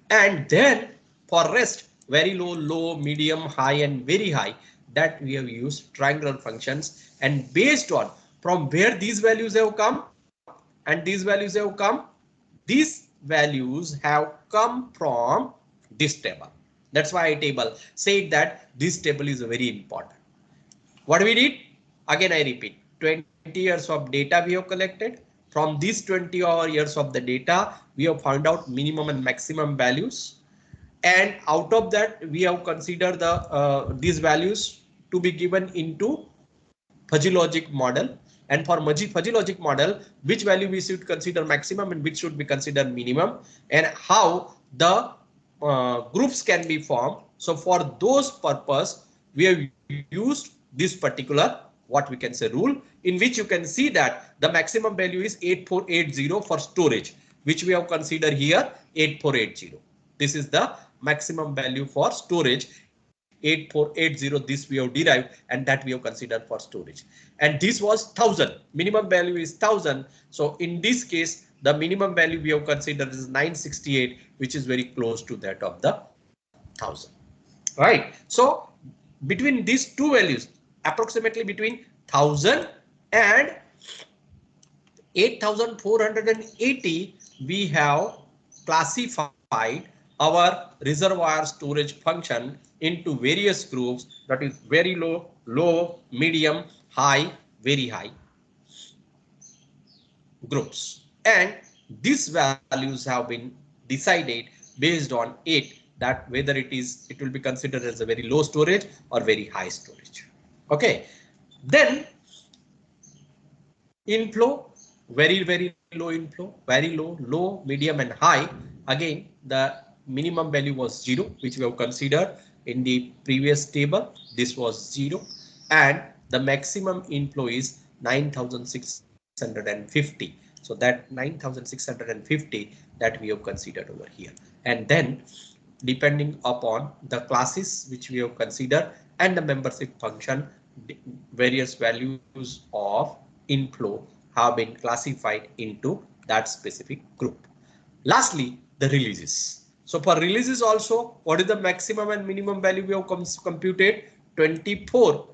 And then for rest, very low, low, medium, high, and very high, that we have used triangular functions. And based on from where these values have come and these values have come, these values have come from this table. That's why I table said that this table is very important. What we did? Again, I repeat, 20 years of data we have collected. From these 20 years of the data, we have found out minimum and maximum values. And out of that, we have considered the these values to be given into fuzzy logic model, and for fuzzy logic model, which value we should consider maximum and which should be considered minimum, and how the groups can be formed. So for those purpose, we have used this particular what we can say rule, in which you can see that the maximum value is 8480 for storage, which we have considered here 8480. This is the maximum value for storage. 8480, this we have derived and that we have considered for storage, and this was 1000. Minimum value is 1000. So in this case, the minimum value we have considered is 968, which is very close to that of the 1000. Right. So between these two values, approximately between 1000 and 8480, we have classified our reservoir storage function into various groups, that is very low, low, medium, high, very high groups, and these values have been decided based on it, that whether it will be considered as a very low storage or very high storage. Okay, then inflow, very low inflow, very low, low, medium and high. Again, the minimum value was 0, which we have considered in the previous table. This was 0, and the maximum inflow is 9650. So that 9650 that we have considered over here, and then depending upon the classes which we have considered and the membership function, various values of inflow have been classified into that specific group. Lastly, the releases. So for releases also, what is the maximum and minimum value we have computed? 24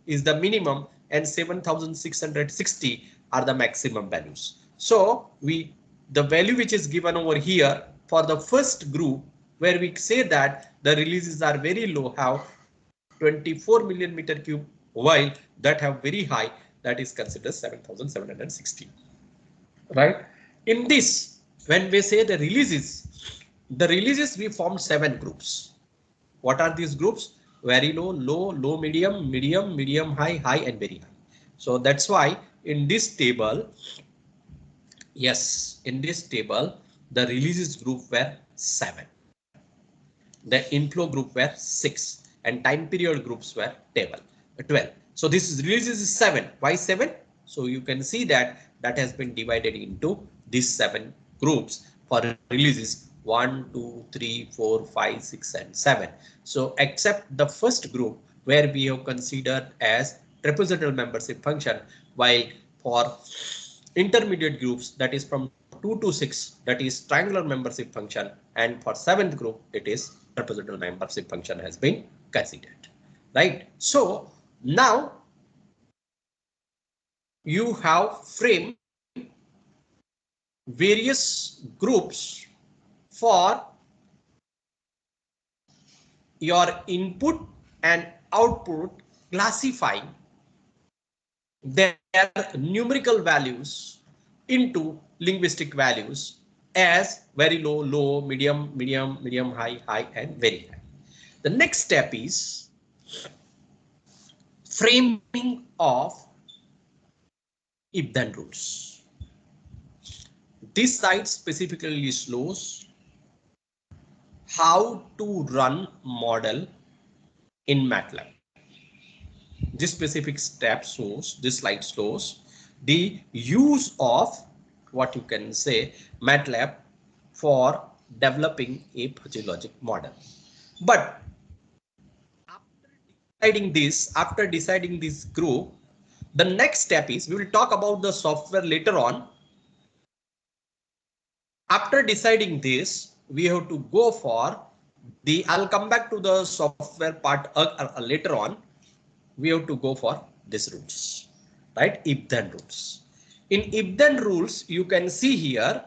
is the minimum and 7660 are the maximum values. So the value which is given over here for the first group, where we say that the releases are very low, have 24 million meter cube, while that have very high, that is considered 7760. Right. In this, when we say the releases we formed 7 groups. What are these groups? Very low, low, low, medium, medium, medium, high, high and very high. So that's why in this table, yes, in this table, the releases group were 7. The inflow group were 6 and time period groups were 12. So this is releases is 7. Why 7? So you can see that has been divided into these 7 groups for releases 1, 2, 3, 4, 5, 6 and 7. So except the first group where we have considered as trapezoidal membership function, while for intermediate groups, that is from 2 to 6, that is triangular membership function, and for 7th group it is trapezoidal membership function has been considered. Right. So now you have framed various groups for your input and output, classifying their numerical values into linguistic values as very low, low, medium, medium, medium, high, high and very high. The next step is framing of if-then rules. This slide specifically shows how to run model in MATLAB. This specific step shows, this slide shows the use of what you can say MATLAB for developing a fuzzy logic model. But after deciding this group, the next step is, we will talk about the software later on. After deciding this, we have to go for the, I'll come back to the software part later on. We have to go for these rules, right? If-then rules. In if-then rules, you can see here,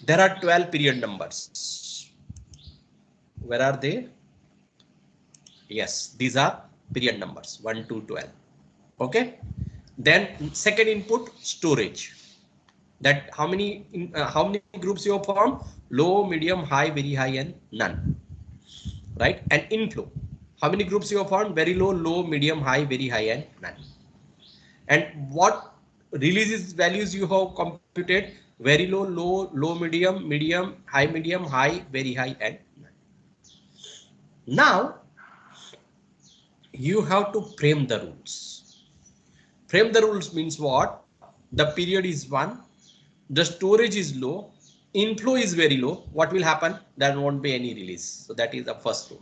there are 12 period numbers. Where are they? Yes, these are period numbers 1 to 12. Okay. Then second input, storage. That how many groups you have formed? Low, medium, high, very high and none. Right. And inflow. How many groups you have found? Very low, low, medium, high, very high, and none. And what releases values you have computed? Very low, low, low, medium, medium, high, very high, and none. Now you have to frame the rules. Frame the rules means what? The period is 1, the storage is low, inflow is very low. What will happen? There won't be any release. So that is the first rule.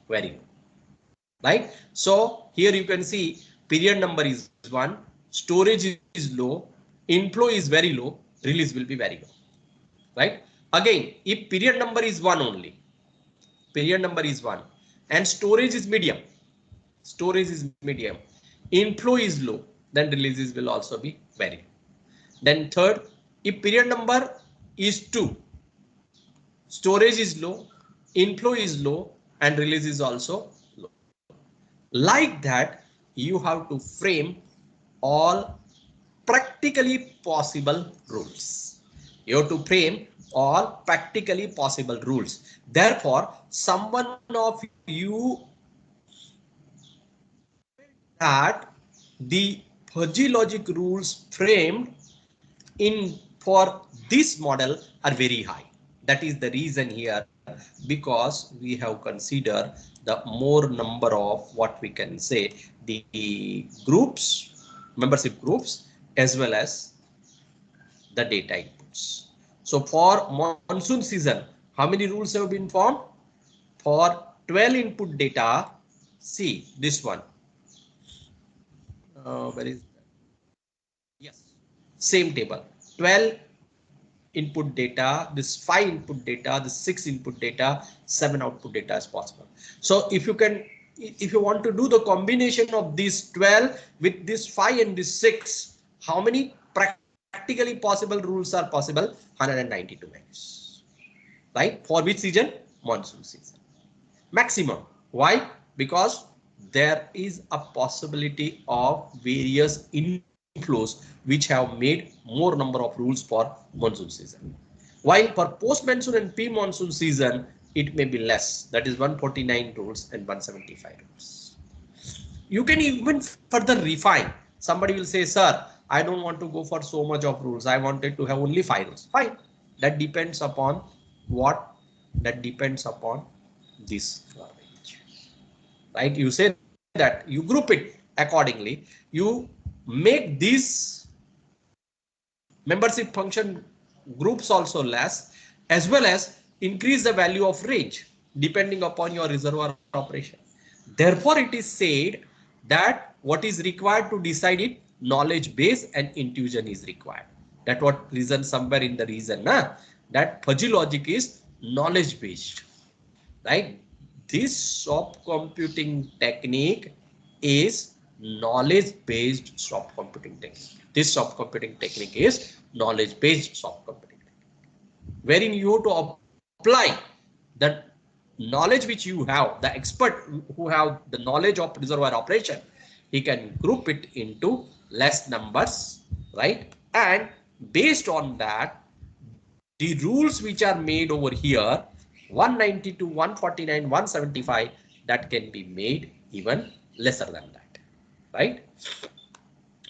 Very low. Right? So here you can see period number is 1, storage is low, inflow is very low, release will be very low. Right? Again, if period number is 1 only, period number is 1 and storage is medium, inflow is low, then releases will also be very low. Then third, if period number is 2, storage is low, inflow is low, and release is also low. Like that, you have to frame all practically possible rules. You have to frame all practically possible rules. Therefore, someone of you that the fuzzy logic rules framed in for this model are very high. That is the reason here, because we have considered the more number of what we can say the groups, membership groups, as well as the data inputs. So for monsoon season, how many rules have been formed? For 12 input data, see this one. Where is that? Yes, same table. 12 input data, this 5 input data, this 6 input data, 7 output data is possible. So if you want to do the combination of these 12 with this 5 and this 6, how many practically possible rules are possible? 192 values. Right? For which season? Monsoon season. Maximum. Why? Because there is a possibility of various inflows which have made more number of rules for monsoon season. While for post monsoon and pre-monsoon season, it may be less. That is 149 rules and 175 rules. You can even further refine. Somebody will say, sir, I don't want to go for so much of rules. I wanted to have only 5 rules. Fine. That depends upon what? That depends upon this range. Right? You say that you group it accordingly. You make these membership function groups also less, as well as increase the value of range depending upon your reservoir operation. Therefore, it is said that what is required to decide it, knowledge base and intuition is required. That what reason somewhere in the reason that fuzzy logic is knowledge based. Right? This soft computing technique is knowledge based soft computing technique. This soft computing technique is knowledge based soft computing technique, wherein you have to apply the knowledge which you have, the expert who have the knowledge of reservoir operation, he can group it into less numbers, right? And based on that, the rules which are made over here, 192, 149, 175, that can be made even lesser than that, right?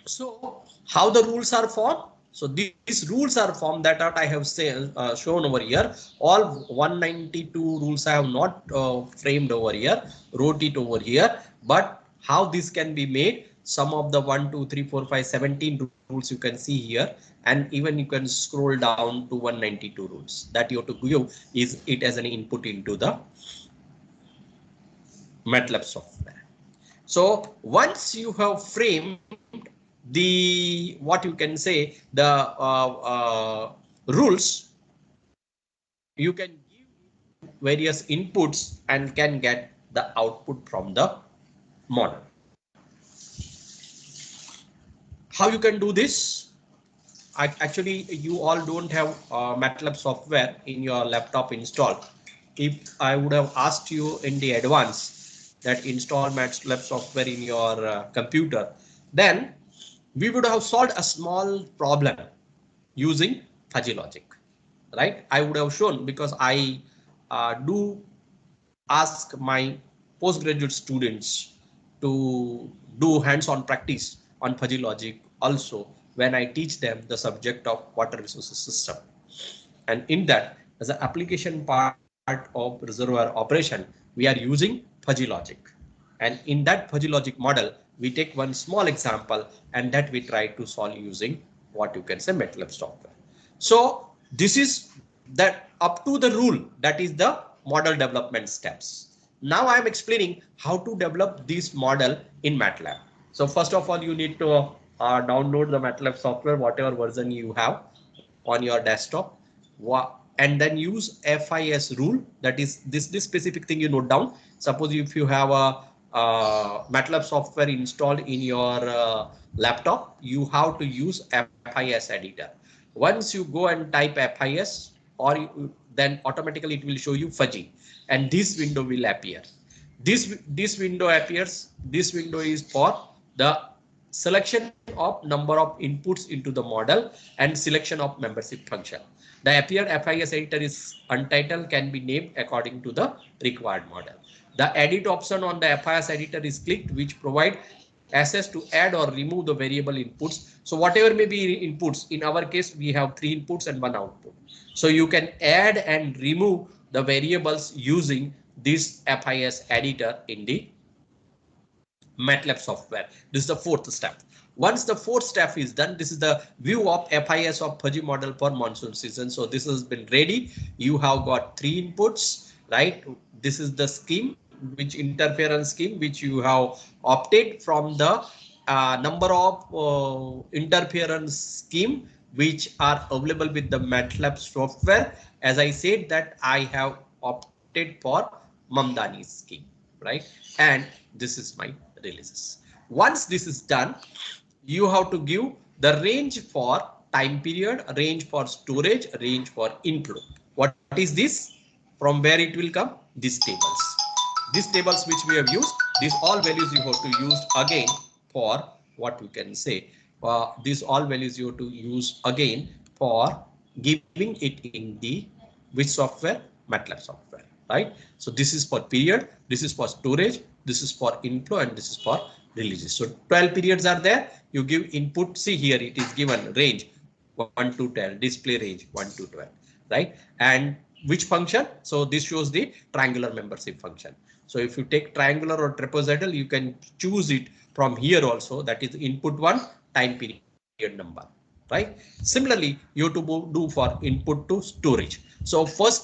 So how the rules are formed? So these rules are formed that I have shown over here. All 192 rules I have not framed over here, wrote it over here. But how this can be made? Some of the 1, 2, 3, 4, 5, 17 rules you can see here. And even you can scroll down to 192 rules that you have to give is it as an input into the MATLAB software. So once you have framed the what you can say the rules, you can give various inputs and can get the output from the model. How you can do this? Actually, you all don't have MATLAB software in your laptop installed. If I would have asked you in the advance that install MATLAB software in your computer, then we would have solved a small problem using fuzzy logic, right? I would have shown, because I do ask my postgraduate students to do hands-on practice on fuzzy logic also when I teach them the subject of water resources system. And in that, as an application part of reservoir operation, we are using fuzzy logic. And in that fuzzy logic model, we take one small example and that we try to solve using what you can say MATLAB software. So this is that up to the rule, that is the model development steps. Now I am explaining how to develop this model in MATLAB. So first of all, you need to download the MATLAB software, whatever version you have on your desktop, and then use FIS rule. That is this specific thing you note down. Suppose if you have a MATLAB software installed in your laptop, you have to use FIS editor. Once you go and type FIS, then automatically it will show you fuzzy, and this window will appear. This window appears. This window is for the selection of number of inputs into the model and selection of membership function. The appear FIS editor is untitled, can be named according to the required model. The edit option on the FIS editor is clicked, which provide access to add or remove the variable inputs. So whatever may be inputs, in our case, we have 3 inputs and 1 output. So you can add and remove the variables using this FIS editor in the MATLAB software. This is the 4th step. Once the 4th step is done, this is the view of FIS of fuzzy model for monsoon season. So this has been ready. You have got 3 inputs, right? This is the scheme, which interference scheme, which you have opted from the number of interference scheme which are available with the MATLAB software. As I said that I have opted for Mamdani scheme, right? And this is my releases. Once this is done, you have to give the range for time period, range for storage, range for inflow. What is this? From where it will come? These tables. These tables which we have used, these all values you have to use again for what we can say. These all values you have to use again for giving it in the which software? MATLAB software, right? So this is for period, this is for storage, this is for inflow, and this is for releases. So 12 periods are there. You give input. See here it is given range 1 to 12, display range 1 to 12, right? And which function? So this shows the triangular membership function. So if you take triangular or trapezoidal, you can choose it from here also. That is input 1, time period number, right? Similarly, you have to do for input to storage. So first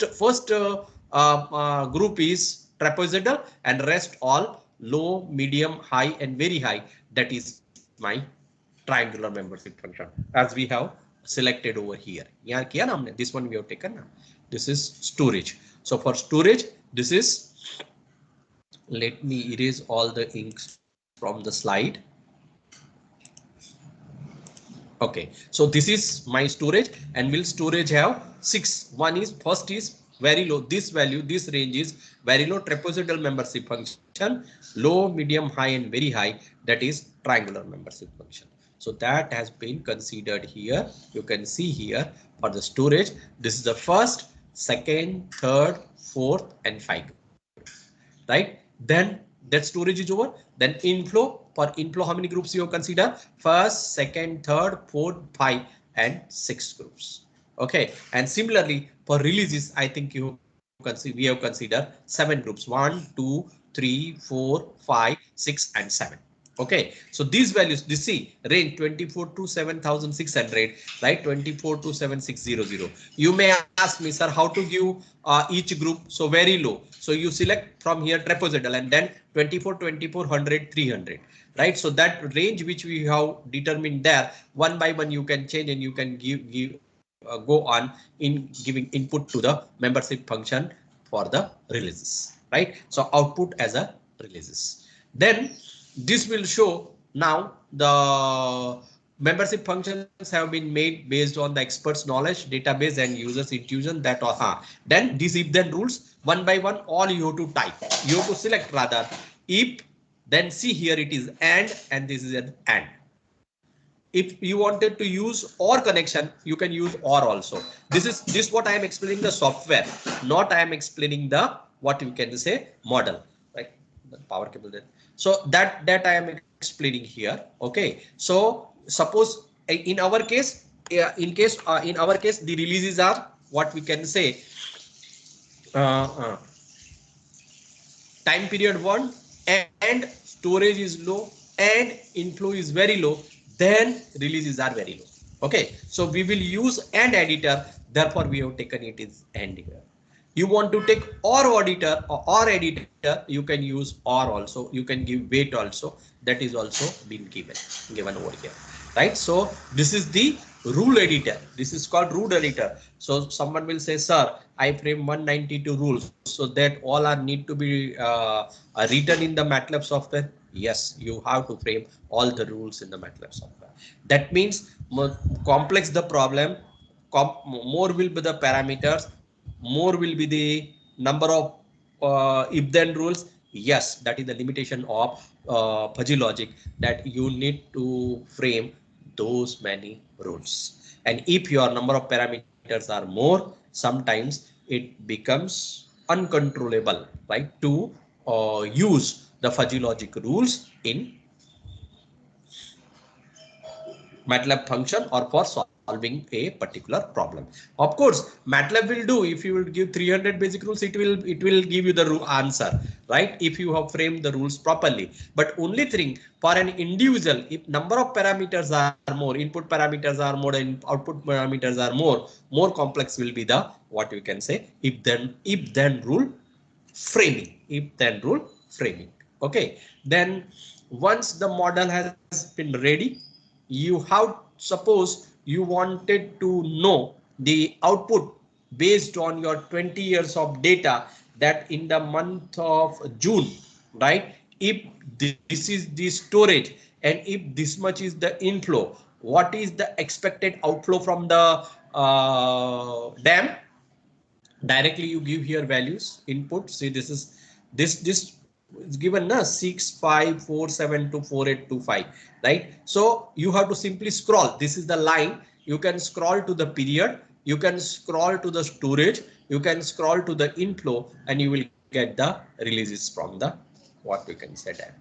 group is trapezoidal, and rest all low, medium, high, and very high. That is my triangular membership function, as we have selected over here. This one we have taken. This is storage. So for storage, this is, let me erase all the inks from the slide. Okay, so this is my storage, and will storage have 6. One is, first is very low. This value, this range is very low, trapezoidal membership function, low, medium, high, and very high. That is triangular membership function. So that has been considered here. You can see here for the storage. This is the first, second, third, fourth, and 5. Right? Then that storage is over. Then inflow. For inflow, how many groups you have consider? First, second, third, fourth, 5, and 6 groups. Okay. And similarly for releases, I think you can see we have considered 7 groups. 1, 2, 3, 4, 5, 6, and 7. Okay, so these values, you see range 24 to 7600, right? 24 to 7600. You may ask me, sir, how to give each group? So very low. So you select from here trapezoidal, and then 24, 24, 100, 300, right? So that range which we have determined there, one by one you can change, and you can go on in giving input to the membership function for the releases, right? So output as a releases. Then this will show now the membership functions have been made based on the experts knowledge, database, and users intuition. That then these if then rules, one by one, all you have to type. You have to select rather if, then see here it is and this is an and. If you wanted to use OR connection, you can use OR also. This what I am explaining the software, not I am explaining the what you can say model. Right? power cable there. So that I am explaining here. Okay, so suppose in our case, in our case the releases are what we can say time period 1 and storage is low and inflow is very low, then releases are very low. Okay, so we will use and editor, therefore we have taken it is and here. You want to take or auditor or editor, you can use or also, you can give wait also, that is also been given over here, right? So this is the rule editor, this is called rule editor. So someone will say, sir, I frame 192 rules, so that all are need to be written in the MATLAB software. Yes, you have to frame all the rules in the MATLAB software. That means more complex the problem, more will be the parameters, more will be the number of if then rules. Yes, that is the limitation of fuzzy logic, that you need to frame those many rules. And if your number of parameters are more, sometimes it becomes uncontrollable, right, to use the fuzzy logic rules in MATLAB function or for solving a particular problem. Of course, MATLAB will do, if you will give 300 basic rules, it will give you the answer, right? If you have framed the rules properly. But only thing for an individual, if number of parameters are more, input parameters are more and output parameters are more complex will be the what you can say if then rule framing, if then rule framing. Okay, then once the model has been ready, you have, suppose you wanted to know the output based on your 20 years of data, that in the month of June, right, if this is the storage and if this much is the inflow, what is the expected outflow from the dam? Directly you give here values input. See, this is this is given na 65472482 right? So you have to simply scroll. This is the line. You can scroll to the period, you can scroll to the storage, you can scroll to the inflow, and you will get the releases from the what we can say that.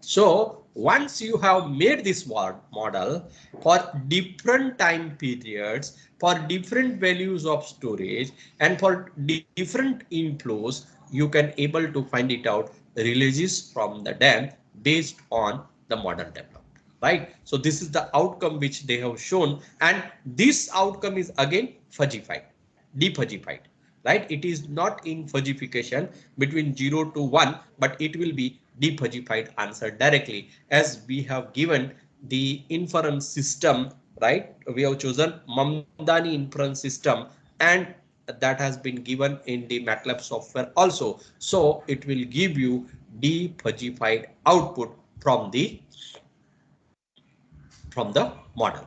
So once you have made this model for different time periods, for different values of storage, and for different inflows, you can able to find it out releases from the dam based on the model developed, right? So this is the outcome which they have shown, and this outcome is again fuzzified, defuzzified, right? It is not in fuzzification between 0 to 1, but it will be defuzzified answer directly, as we have given the inference system, right? We have chosen Mamdani inference system, and that has been given in the MATLAB software also. So it will give you defuzzified output from the model.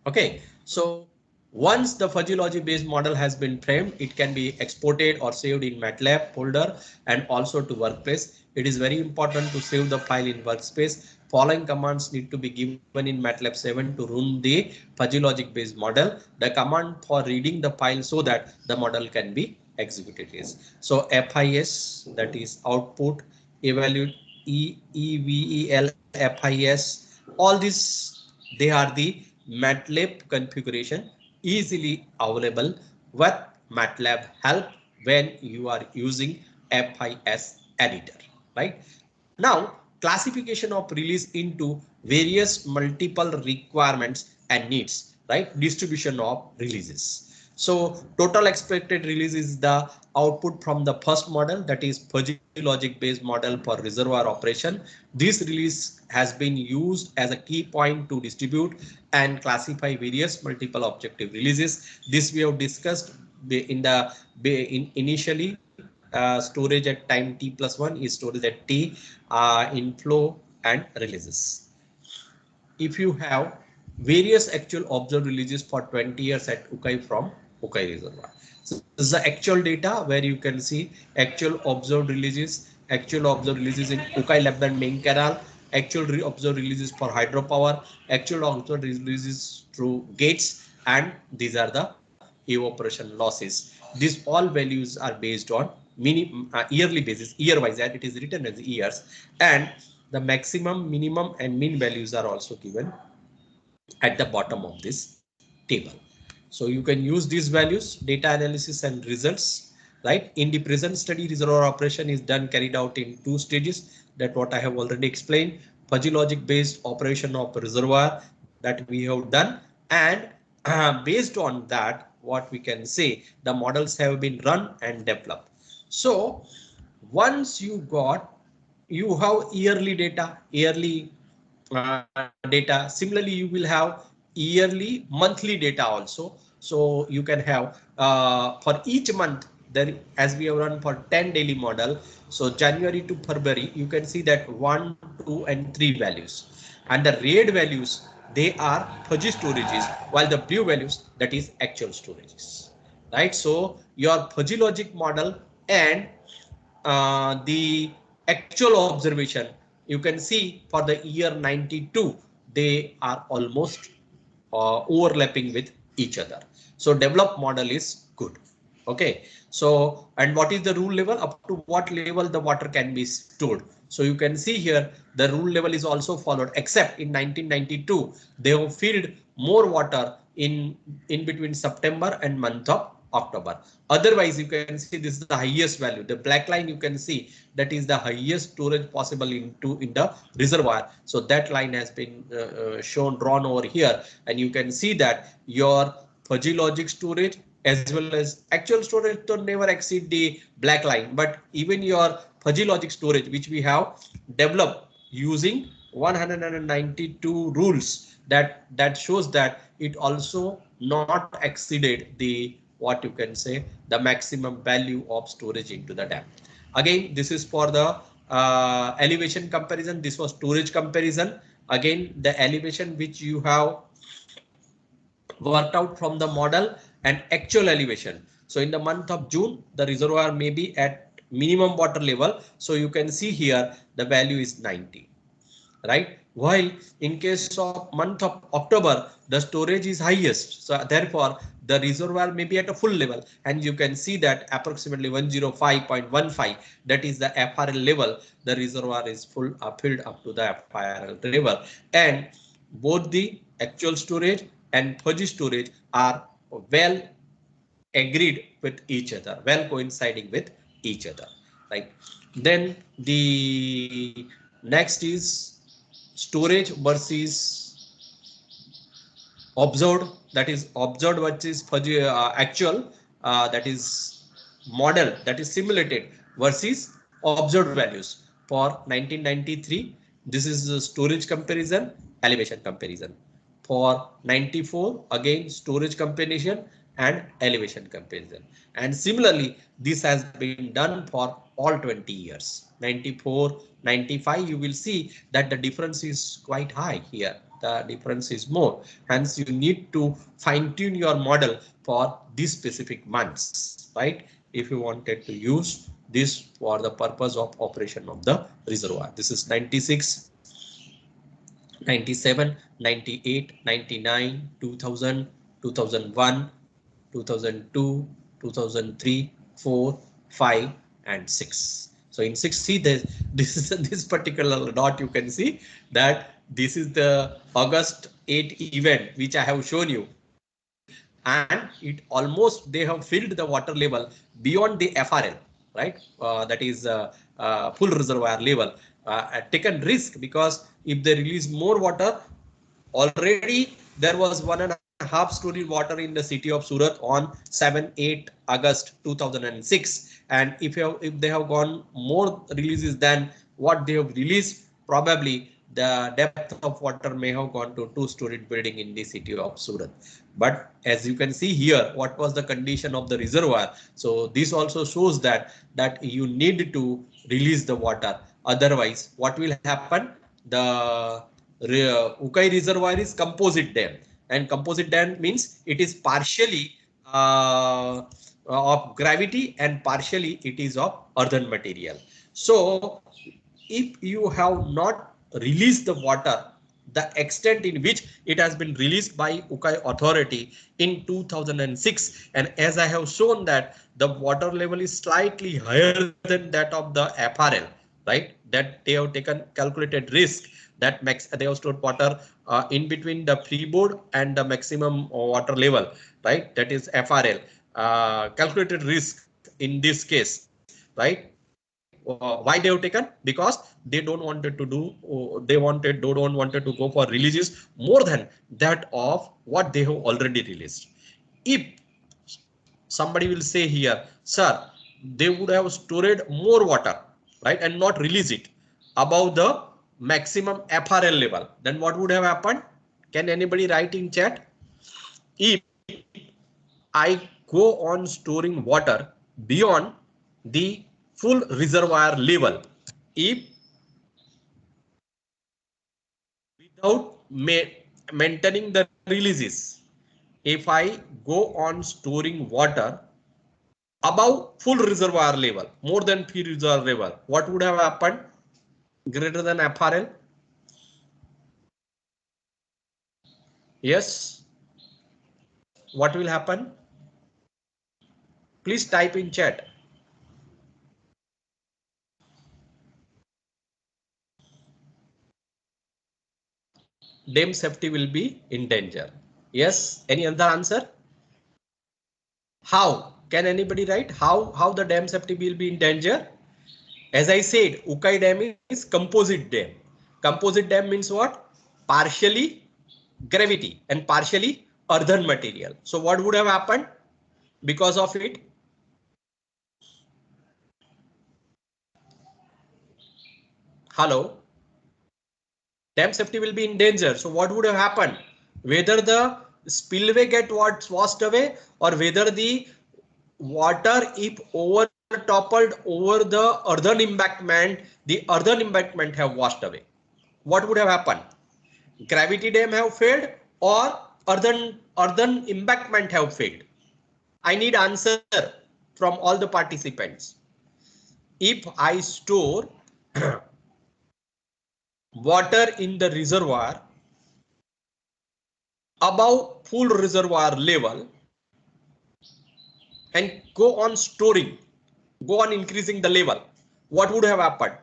Okay, so once the fuzzy logic based model has been framed, it can be exported or saved in MATLAB folder and also to workspace. It is very important to save the file in workspace. Following commands need to be given in MATLAB 7 to run the fuzzy logic based model. The command for reading the file so that the model can be executed is. So FIS, that is output, evaluate, EVEL, FIS, all these, they are the MATLAB configuration easily available with MATLAB help when you are using FIS editor, right? Now, classification of release into various multiple requirements and needs, right? Distribution of releases. So total expected release is the output from the first model, that is fuzzy logic based model for reservoir operation. This release has been used as a key point to distribute and classify various multiple objective releases. This we have discussed in the initially. Storage at time t+1 is storage at t, inflow and releases. If you have various actual observed releases for 20 years at Ukai from Ukai reservoir. So this is the actual data where you can see actual observed releases in Ukai Labdan main canal, actual observed releases for hydropower, actual observed releases through gates, and these are the evaporation losses. These all values are based on yearly basis, year wise, and it is written as years, and the maximum, minimum, and mean values are also given at the bottom of this table. So you can use these values, data analysis and results, right? In the present study, reservoir operation is done carried out in 2 stages. That what I have already explained. Fuzzy logic based operation of reservoir that we have done, and based on that, what we can say, the models have been run and developed. So once you have yearly data, data. Similarly, you will have yearly, monthly data also. So you can have for each month there, as we have run for 10 daily model. So January to February, you can see that 1, 2, and 3 values, and the red values, they are fuzzy storages, while the blue values, that is actual storages, right? So your fuzzy logic model and the actual observation, you can see for the year 92, they are almost overlapping with each other. So developed model is good. Okay, so and what is the rule level, up to what level the water can be stored? So you can see here the rule level is also followed, except in 1992 they have filled more water in between September and month of October. Otherwise, you can see this is the highest value. The black line you can see that is the highest storage possible in the reservoir. So that line has been shown, drawn over here, and you can see that your fuzzy logic storage as well as actual storage don't never exceed the black line, but even your fuzzy logic storage, which we have developed using 192 rules, that shows that it also not exceeded the, what you can say, the maximum value of storage into the dam. Again, this is for the elevation comparison. This was storage comparison. Again, the elevation which you have worked out from the model and actual elevation. So in the month of June, the reservoir may be at minimum water level. So you can see here the value is 90, right? While in case of month of October, the storage is highest. So therefore, the reservoir may be at a full level, and you can see that approximately 105.15, that is the FRL level. The reservoir is full filled up to the FRL level, and both the actual storage and fuzzy storage are well agreed with each other, well coinciding with each other, right? Then the next is storage versus observed, that is observed versus fuzzy actual, that is model, that is simulated versus observed values. For 1993, this is the storage comparison, elevation comparison. For 94, again storage comparison and elevation comparison. And similarly, this has been done for all 20 years. 94, 95, you will see that the difference is quite high here. The difference is more. Hence, you need to fine tune your model for these specific months, right? If you wanted to use this for the purpose of operation of the reservoir. This is 96, 97, 98, 99, 2000, 2001, 2002, 2003, 4, 5, and 6. So in 6, see this is this particular dot. You can see that this is the August 8 event which I have shown you, and it almost they have filled the water level beyond the FRL, right? That is full reservoir level. Taken risk, because if they release more water, already there was 1.5 story water in the city of Surat on 7-8 August 2006, and if they have gone more releases than what they have released, probably the depth of water may have gone to 2-story building in the city of Surat. But as you can see here, what was the condition of the reservoir? So this also shows that you need to release the water. Otherwise, what will happen? The Ukai reservoir is composite dam, and composite dam means it is partially of gravity and partially it is of earthen material. So if you have not released the water the extent in which it has been released by Ukai authority in 2006. And as I have shown that the water level is slightly higher than that of the FRL, right? That they have taken calculated risk that they have stored water in between the freeboard and the maximum water level, right? That is FRL, calculated risk in this case, right? Why they have taken? Because they don't wanted to do, don't wanted to go for releases more than that of what they have already released. If somebody will say here, sir, they would have stored more water, right, and not release it above the maximum FRL level, then what would have happened? Can anybody write in chat? If I go on storing water beyond the full reservoir level, if without maintaining the releases, if I go on storing water above full reservoir level, more than full reservoir level, what would have happened? Greater than FRL? Yes. What will happen? Please type in chat. Dam safety will be in danger. Yes. Any other answer? How? Can anybody write? How the dam safety will be in danger? As I said, Ukai Dam is composite dam. Composite dam means what? Partially gravity and partially earthen material. So what would have happened because of it? Hello? Dam safety will be in danger. So what would have happened? Whether the spillway get washed away or whether the water if over toppled over the earthen embankment, the earthen embankment have washed away. What would have happened? Gravity dam have failed or earthen embankment have failed? I need answer from all the participants. If I store water in the reservoir above full reservoir level and go on storing, go on increasing the level, what would have happened?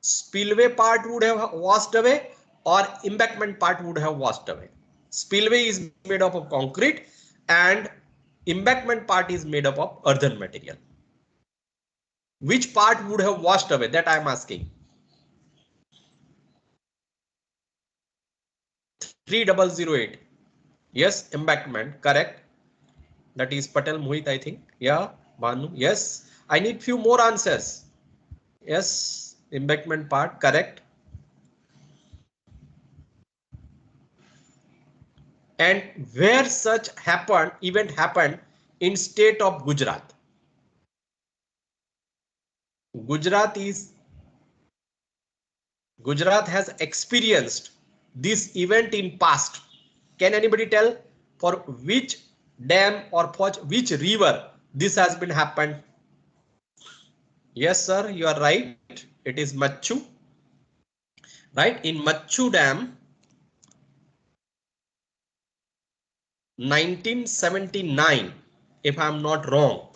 Spillway part would have washed away or embankment part would have washed away. Spillway is made up of concrete and embankment part is made up of earthen material. Which part would have washed away? That I am asking. 3008. Yes, embankment, correct. That is Patel Mohit, I think. Yeah, Banu. Yes, I need few more answers. Yes, embankment part, correct. And where such event happened in state of Gujarat. Gujarat has experienced this event in past. Can anybody tell for which dam or for which river this has been happened? Yes, sir, you are right. It is Machu. Right, in Machu Dam, 1979, if I am not wrong,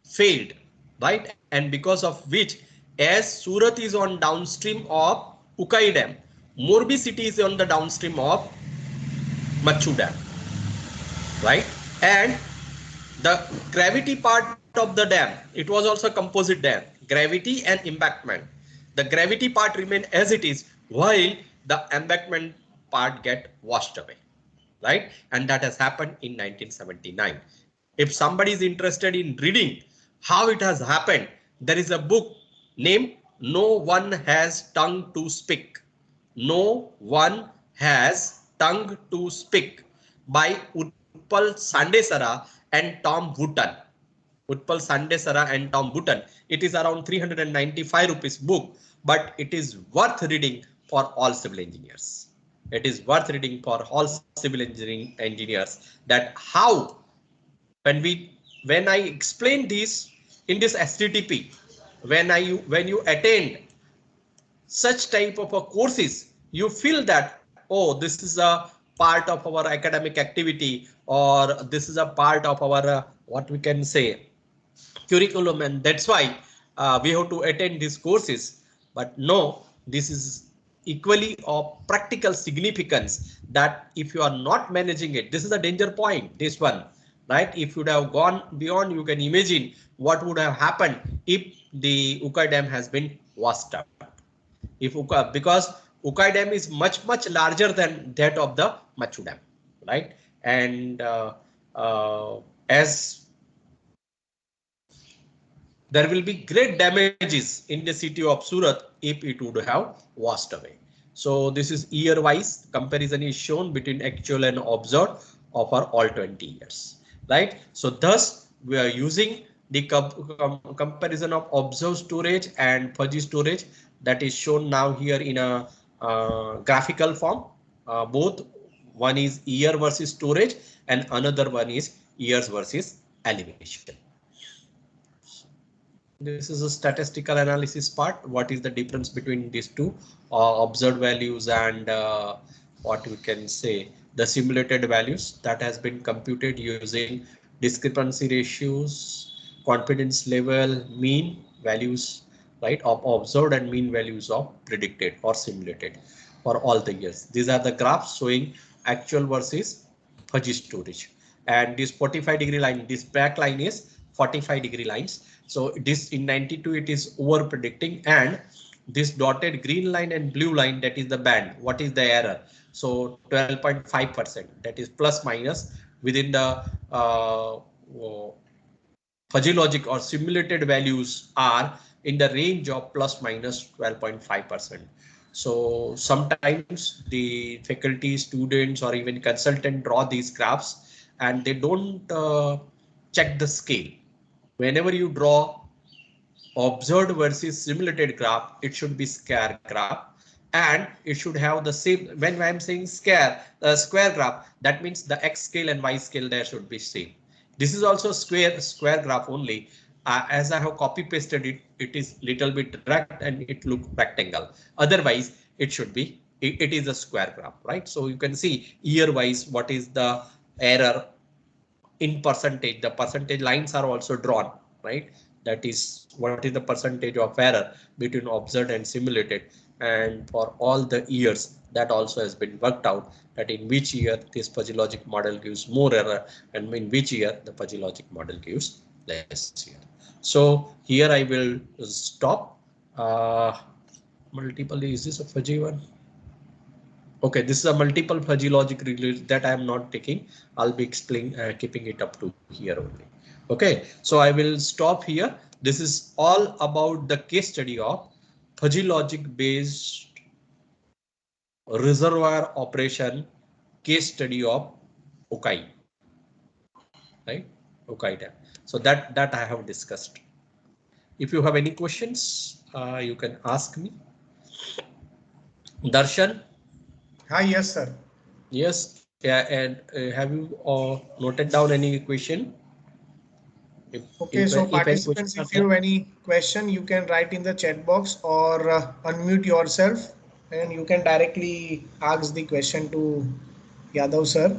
failed, right? And because of which, as Surat is on downstream of Ukai Dam, Morbi city is on the downstream of Machu Dam, right? And the gravity part of the dam, it was also composite dam, gravity and embankment. The gravity part remained as it is while the embankment part get washed away, right? And that has happened in 1979. If somebody is interested in reading how it has happened, there is a book named No One Has Tongue to Speak. No One Has Tongue to Speak by Utpal Sandesara and Tom Wooten. Utpal Sandesara and Tom Wooten. It is around 395 rupees book, but it is worth reading for all civil engineers. It is worth reading for all civil engineering engineers that how when I explain this in this STTP, when you attend such type of a courses, you feel that that, oh, this is a part of our academic activity, or this is a part of our what we can say curriculum, and that's why we have to attend these courses. But no, this is equally of practical significance, that if you are not managing it, this is a danger point, this one, right? If you would have gone beyond, you can imagine what would have happened if the Ukai Dam has been washed up. If because Ukai Dam is much larger than that of the Machu Dam, right? And as there will be great damages in the city of Surat if it would have washed away. So this is year wise comparison is shown between actual and observed over all 20 years, right? So thus we are using the comparison of observed storage and fuzzy storage, that is shown now here in a graphical form. Both one is year versus storage and another one is years versus elevation. This is a statistical analysis part. What is the difference between these two observed values and what we can say the simulated values that has been computed using discrepancy ratios, confidence level, mean values, right, of observed and mean values of predicted or simulated for all the years. These are the graphs showing actual versus fuzzy storage, and this 45-degree line, this black line is 45-degree lines. So this in 92 it is over predicting, and this dotted green line and blue line, that is the band. What is the error? So 12.5%, that is plus minus within the fuzzy logic or simulated values are in the range of plus minus 12.5%. So sometimes the faculty, students, or even consultant draw these graphs and they don't check the scale. Whenever you draw observed versus simulated graph, it should be square graph, and it should have the same. When I'm saying square graph, that means the x scale and y scale there should be same. This is also square graph only. As I have copy pasted it, it is little bit direct and it look rectangle. Otherwise, it should be it is a square graph, right? So you can see year wise what is the error in percentage. The percentage lines are also drawn, right? That is what is the percentage of error between observed and simulated, and for all the years that also has been worked out, that in which year this fuzzy logic model gives more error and in which year the fuzzy logic model gives less error. So here I will stop. Multiple, is this a fuzzy one? Okay, this is a multiple fuzzy logic that I am not taking. I'll be explaining, keeping it up to here only. Okay, so I will stop here. This is all about the case study of fuzzy logic based reservoir operation case study of Ukai, right? Ukai Dam. So that I have discussed. If you have any questions, you can ask me. Darshan. Hi, yes, sir. Yes. Yeah, and have you noted down any question? Okay, so If any participants, questions are if you there? have any question, you can write in the chat box or unmute yourself and you can directly ask the question to Yadav sir.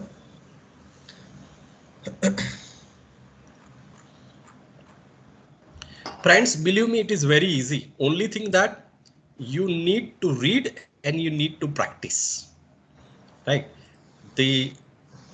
Friends, believe me, it is very easy. Only thing that you need to read and you need to practice, right? The